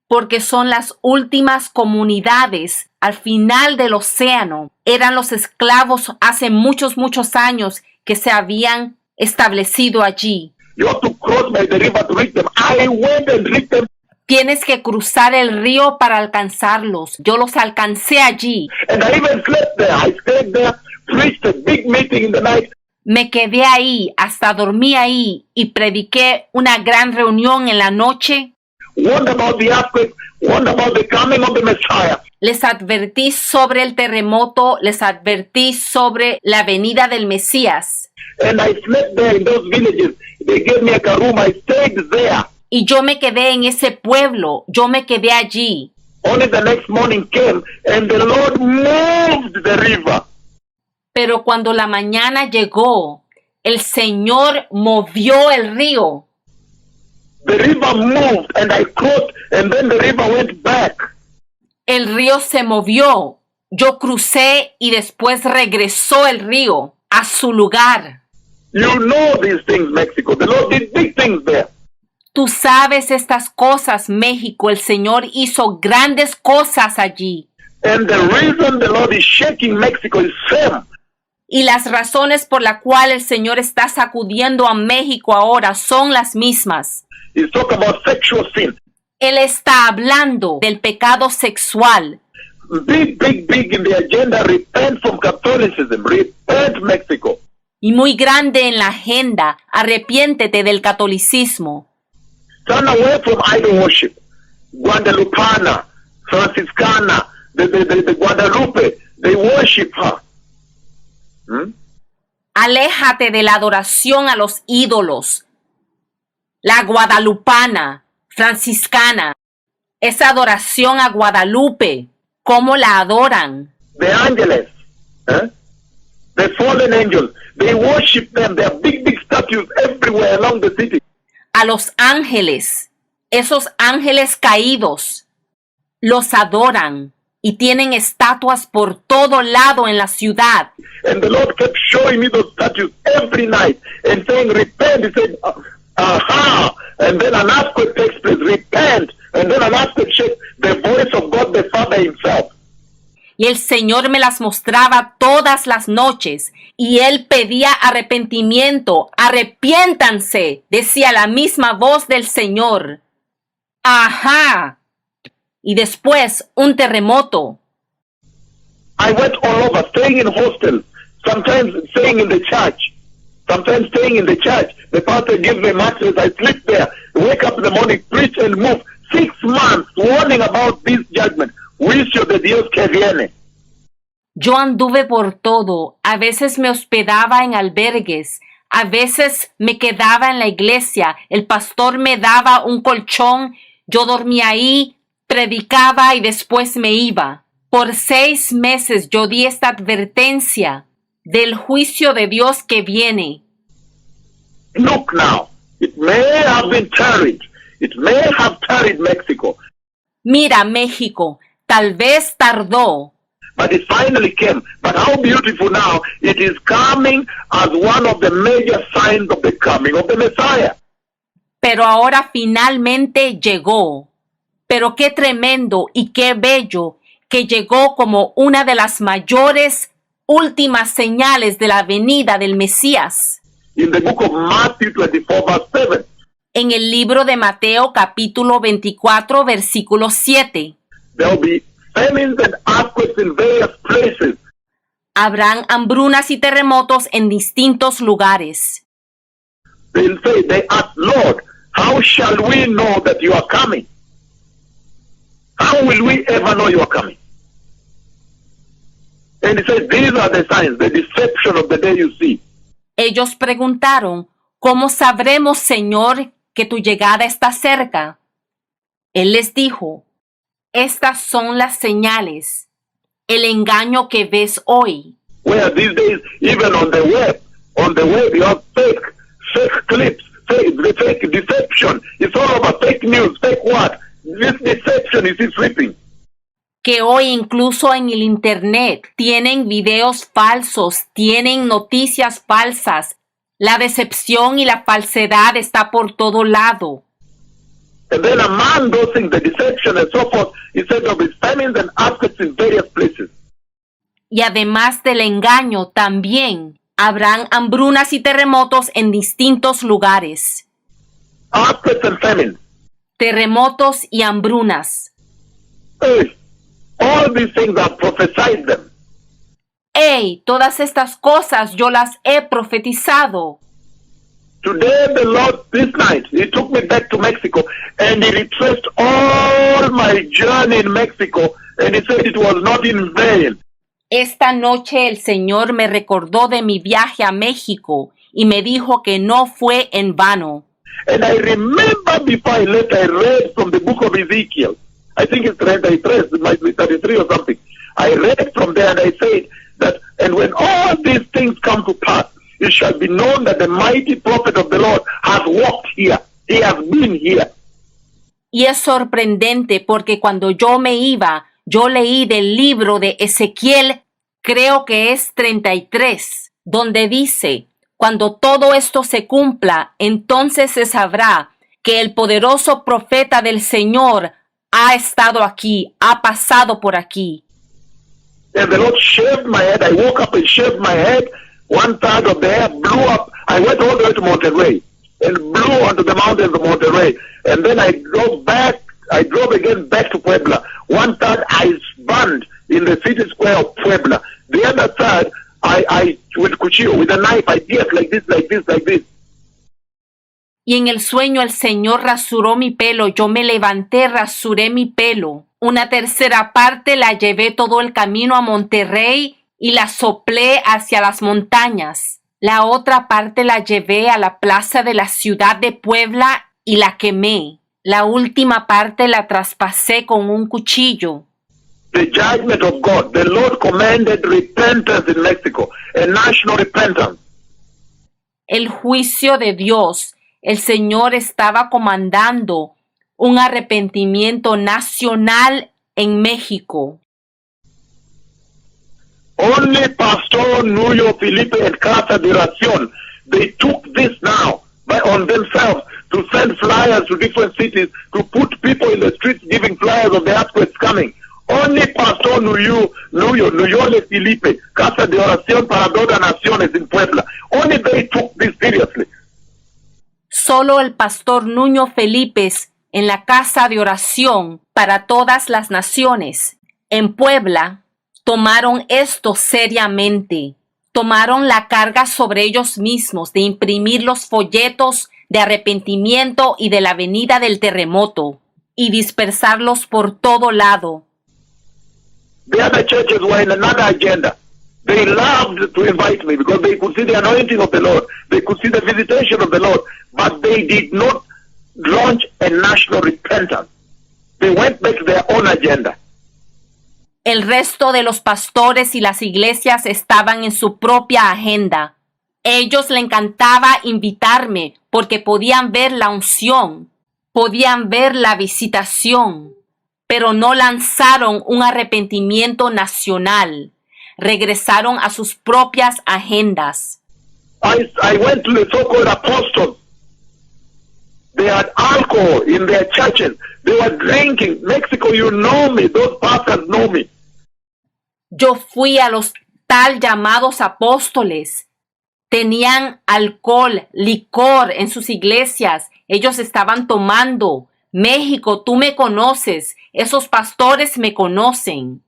Porque son las últimas comunidades al final del océano. Eran los esclavos hace muchos años que se habían establecido allí. You have to cross by the river to reach them. I went and reached them. Tienes que cruzar el río para alcanzarlos. Yo los alcancé allí. And I even slept there. I stayed there, preached a big meeting in the night. Me quedé ahí, hasta dormí ahí y prediqué una gran reunión en la noche. Warned about the earthquake, warned about the coming of the Messiah. Les advertí sobre el terremoto, les advertí sobre la venida del Mesías. And I slept there in those villages. They gave me a room. I stayed there. Y yo me quedé en ese pueblo, yo me quedé allí. Only the next morning came and the Lord moved the river. Pero cuando la mañana llegó, el Señor movió el río. The river moved and I crossed and then the river went back. El río se movió, yo crucé y después regresó el río a su lugar. You know these things, Mexico. The Lord did big things there. Tú sabes estas cosas, México. El Señor hizo grandes cosas allí. And the reason the Lord is shaking Mexico is same. Y las razones por las cuales el Señor está sacudiendo a México ahora son las mismas. He's talking about sexual sin. Él está hablando del pecado sexual. Big in the agenda. Repent from Catholicism. Repent, Mexico. Y muy grande en la agenda. Arrepiéntete del catolicismo. Turn away from idol worship. Guadalupana, Franciscana, the Guadalupe, they worship her. Aléjate de la adoración a los ídolos. La guadalupana, franciscana, esa adoración a Guadalupe, ¿cómo la adoran? The ángeles, the fallen angels, they worship them. There are big statues everywhere along the city. A los ángeles, esos ángeles caídos, los adoran y tienen estatuas por todo lado en la ciudad. And the Lord kept showing me those statues every night and saying, repent. He said, aha. And then an earthquake takes place, repent. And then an earthquake shakes the voice of God the Father himself. Y el Señor me las mostraba todas las noches. Y Él pedía arrepentimiento. Arrepiéntanse, decía la misma voz del Señor. Ajá. Y después un terremoto. I went all over, staying in hostels, sometimes staying in the church. Sometimes staying in the church. The pastor gives me mattress, I sleep there, wake up in the morning, preach and move. 6 months warning about this judgment. Juicio de Dios que viene. Yo anduve por todo. A veces me hospedaba en albergues. A veces me quedaba en la iglesia. El pastor me daba un colchón. Yo dormía ahí, predicaba y después me iba. Por 6 meses yo di esta advertencia. del juicio de Dios que viene. Look now, it may have been tarried. It may have tarried Mexico, Mira, México, tal vez tardó, but it finally came. But how beautiful now, it is coming as one of the major signs of the coming of the Messiah. pero ahora finalmente llegó. Pero qué tremendo y qué bello que llegó como una de las mayores últimas señales de la venida del Mesías. In the book of Matthew 24, verse 7, En el libro de Mateo capítulo 24 versículo 7. there will be famines and earthquakes in various places. Habrán hambrunas y terremotos en distintos lugares. They ask, Lord, how shall we know that you are coming? How will we ever know you are coming? And he says, these are the signs, the deception of the day you see. Ellos preguntaron, ¿cómo sabremos, Señor, que tu llegada está cerca? Él les dijo, estas son las señales, el engaño que ves hoy. Where these days, even on the web you have fake clips, fake deception. It's all about fake news, fake what? This deception is sweeping. Que hoy incluso en el internet tienen videos falsos, tienen noticias falsas. La decepción y la falsedad está por todo lado. And then among those things, the deception and so forth, he said there'll be famines and earthquakes in various places. Y además del engaño, también habrán hambrunas y terremotos en distintos lugares. Earthquakes and famines. Terremotos y hambrunas. Hey, all these things I've prophesied them. ¡Ey! Todas estas cosas yo las he profetizado. Today the Lord, this night, he took me back to Mexico and he retraced all my journey in Mexico and he said it was not in vain. Esta noche el Señor me recordó de mi viaje a México y me dijo que no fue en vano. And I remember before I left, I read from the book of Ezekiel. I think it's 33, it might be 33 or something. I read from there and I said that, and when all these things come to pass, it shall be known that the mighty prophet of the Lord has walked here. He has been here. Y es sorprendente porque cuando yo me iba, yo leí del libro de Ezequiel, creo que es 33, donde dice, cuando todo esto se cumpla, entonces se sabrá que el poderoso profeta del Señor ha estado aquí, ha pasado por aquí. And the Lord shaved my head. I woke up and shaved my head. One third of the hair blew up. I went all the way to Monterrey and blew onto the mountains of Monterrey. And then I drove again back to Puebla. One third I burned in the city square of Puebla. The other third, I with cuchillo, with a knife, I pierced like this. Y en el sueño el Señor rasuró mi pelo, yo me levanté, rasuré mi pelo. Una tercera parte la llevé todo el camino a Monterrey y la soplé hacia las montañas. La otra parte la llevé a la plaza de la ciudad de Puebla y la quemé. La última parte la traspasé con un cuchillo. The judgment of God. The Lord commanded repentance in Mexico, a national repentance. El juicio de Dios. El Señor estaba comandando un arrepentimiento nacional en México. Only Pastor Nuyo Felipe and Casa de Oración, they took this now on themselves to send flyers to different cities, to put people in the streets giving flyers of the earthquakes coming. Only Pastor Nuyole Felipe, Casa de Oración para Todas Naciones in Puebla. Only they took this seriously. Solo el pastor Nuño Felipe en la Casa de Oración para Todas las Naciones en Puebla tomaron esto seriamente. Tomaron la carga sobre ellos mismos de imprimir los folletos de arrepentimiento y de la venida del terremoto y dispersarlos por todo lado. The other churches were in another agenda. They loved to invite me because they could see the anointing of the Lord. They could see the visitation of the Lord. But they did not launch a national repentance. They went back to their own agenda. El resto de los pastores y las iglesias estaban en su propia agenda. Ellos le encantaba invitarme porque podían ver la unción, podían ver la visitación, pero no lanzaron un arrepentimiento nacional. Regresaron a sus propias agendas. I went to the so-called apostles. They had alcohol in their churches. They were drinking. Mexico, you know me. Those pastors know me. Yo fui a los tal llamados apóstoles. Tenían alcohol, licor en sus iglesias. Ellos estaban tomando. México, tú me conoces. Esos pastores me conocen.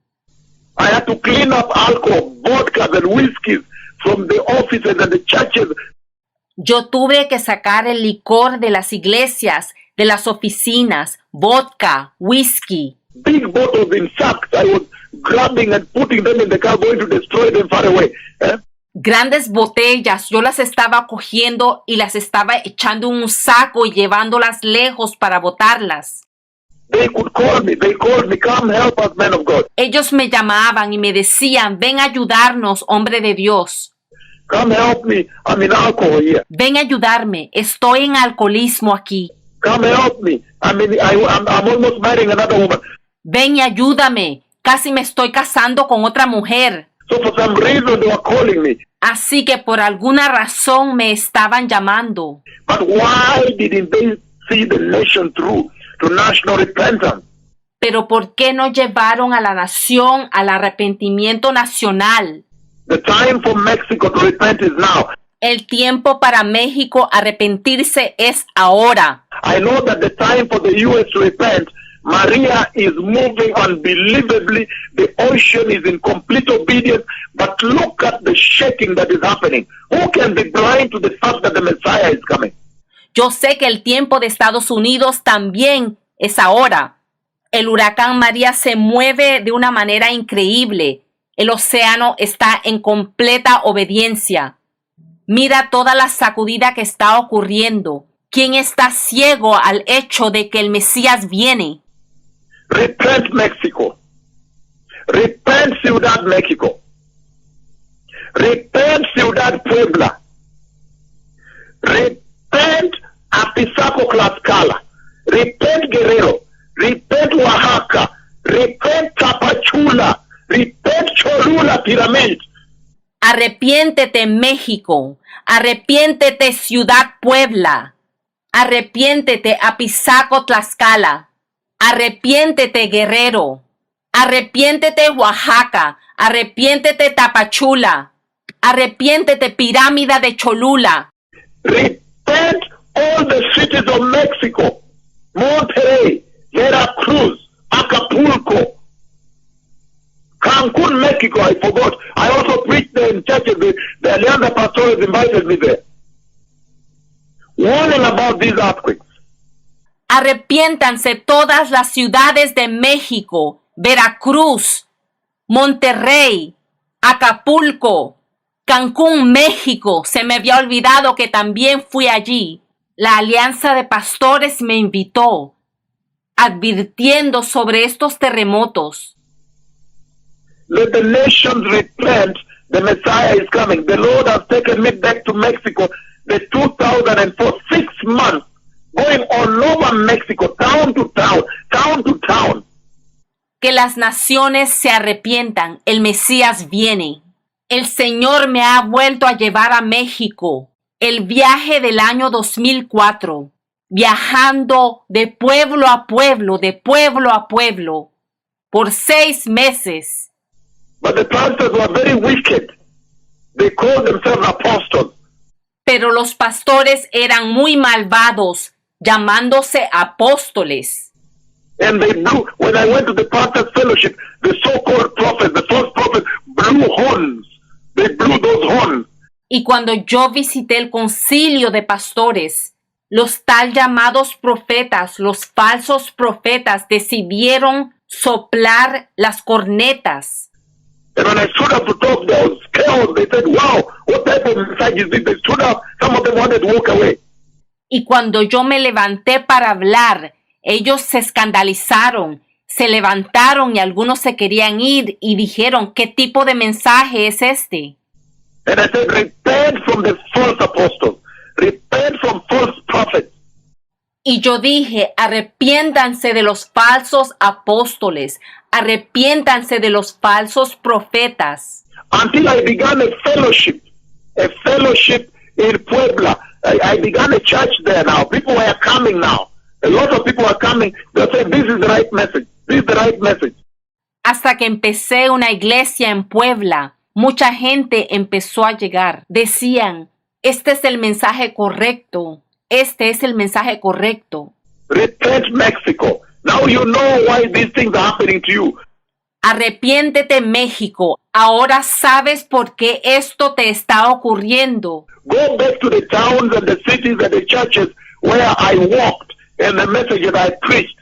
I had to clean up alcohol, vodka, and whiskeys from the offices and the churches. Yo tuve que sacar el licor de las iglesias, de las oficinas, vodka, whisky. Big bottles in sacks. I was grabbing and putting them in the car, going to destroy them far away. Grandes botellas, yo las estaba cogiendo y las estaba echando en un saco y llevándolas lejos para botarlas. They called me, come help us, man of God. Ellos me llamaban y me decían, ven a ayudarnos, hombre de Dios. Come help me, I'm in alcohol here. Ven a ayudarme, estoy en alcoholismo aquí. Come help me, I'm almost marrying another woman. Ven y ayúdame, casi me estoy casando con otra mujer. So for some reason they were calling me. Así que por alguna razón me estaban llamando. But why didn't they see the nation through to national repentance? Pero ¿por qué no llevaron a la nación al arrepentimiento nacional? The time for Mexico to repent is now. El tiempo para México arrepentirse es ahora. I know that the time for the U.S. to repent, Maria is moving unbelievably. The ocean is in complete obedience. But look at the shaking that is happening. Who can be blind to the fact that the Messiah is coming? Yo sé que el tiempo de Estados Unidos también es ahora. El huracán María se mueve de una manera increíble. El océano está en completa obediencia. Mira toda la sacudida que está ocurriendo. ¿Quién está ciego al hecho de que el Mesías viene? Repent, Mexico. Repent, Ciudad México. Repent, Ciudad Puebla. Repent, Apizaco, Tlaxcala. Repent, Guerrero. Repent, Oaxaca. Repent, Tapachula. Repent, Cholula, Pyramid. Arrepiéntete, México. Arrepiéntete, Ciudad Puebla. Arrepiéntete, Apizaco, Tlaxcala. Arrepiéntete, Guerrero. Arrepiéntete, Oaxaca. Arrepiéntete, Tapachula. Arrepiéntete, Pirámide de Cholula. Repent, all the cities of Mexico. Monterrey, Veracruz, Acapulco, Cancun, Mexico, I forgot. I also preached there in churches. The Alianza Pastores invited me there. Warning about these earthquakes. Arrepiéntanse todas las ciudades de México, Veracruz, Monterrey, Acapulco, Cancún, México. Se me había olvidado que también fui allí. La Alianza de Pastores me invitó, advirtiendo sobre estos terremotos. Let the nations repent. The Messiah is coming. The Lord has taken me back to Mexico. The 2004, 6 months, going all over Mexico, town to town, town to town. Que las naciones se arrepientan. El Mesías viene. El Señor me ha vuelto a llevar a México. El viaje del año 2004. Viajando de pueblo a pueblo, de pueblo a pueblo. Por 6 meses. But the pastors were very wicked. They called themselves apostles. Pero los pastores eran muy malvados, llamándose apóstoles. And they blew, when I went to the pastors' fellowship, the so-called prophets, the false prophets, blew horns. They blew those horns. Y cuando yo visité el concilio de pastores, los tal llamados profetas, los falsos profetas, decidieron soplar las cornetas. And when I stood up to talk, there was chaos. They said, wow, what type of message is this? They stood up. Some of them wanted to walk away. Y cuando yo me levanté para hablar, ellos se escandalizaron, Se levantaron y algunos se querían ir y dijeron, ¿qué tipo de mensaje es este? And I said, repent from the false apostles. Repent from false prophets. Y yo dije, arrepiéntanse de los falsos apóstoles, arrepiéntanse de los falsos profetas. Until I began a fellowship in Puebla. I began a church there now. People were coming now. A lot of people are coming. They say, this is the right message. This is the right message. Hasta que empecé una iglesia en Puebla, mucha gente empezó a llegar. Decían, este es el mensaje correcto. Este es el mensaje correcto. Repent, Mexico. Now you know why these things are happening to you. Arrepiéntete, México. Ahora sabes por qué esto te está ocurriendo. Go back to the towns and the cities and the churches where I walked and the messages I preached,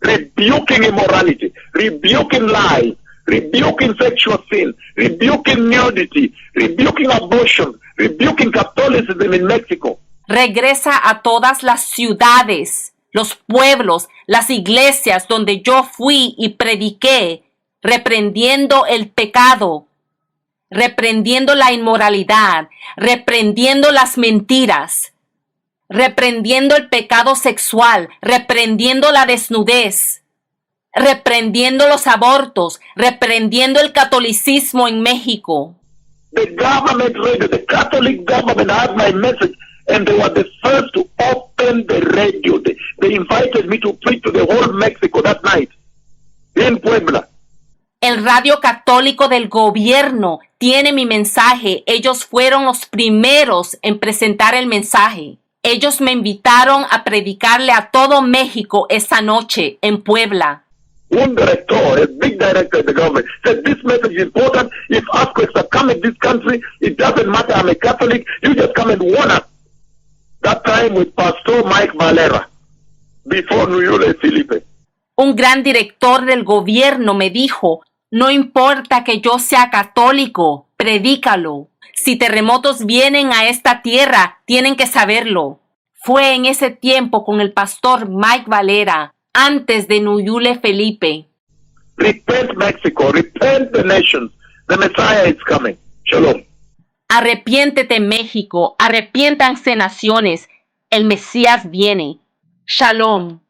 rebuking immorality, rebuking lies, rebuking sexual sin, rebuking nudity, rebuking abortion, rebuking Catholicism in Mexico. Regresa a todas las ciudades, los pueblos, las iglesias donde yo fui y prediqué, reprendiendo el pecado, reprendiendo la inmoralidad, reprendiendo las mentiras, reprendiendo el pecado sexual, reprendiendo la desnudez, reprendiendo los abortos, reprendiendo el catolicismo en México. The government radio, the Catholic government had my message and they were the first to open the radio. They invited me to preach to the whole Mexico that night in Puebla. El radio católico del gobierno tiene mi mensaje. Ellos fueron los primeros en presentar el mensaje. Ellos me invitaron a predicarle a todo México esa noche en Puebla. Un director, a big director of the government, said this message is important. If earthquakes are coming in this country, it doesn't matter. I'm a Catholic. You just come and warn us. That time with Pastor Mike Valera, before Nuyule Felipe. Un gran director del gobierno me dijo, no importa que yo sea católico, predícalo. Si terremotos vienen a esta tierra, tienen que saberlo. Fue en ese tiempo con el pastor Mike Valera, antes de Nuyule Felipe. Repent, Mexico. Repent, the nations. The Messiah is coming. Shalom. Arrepiéntete, México. Arrepiéntanse, naciones. El Mesías viene. Shalom.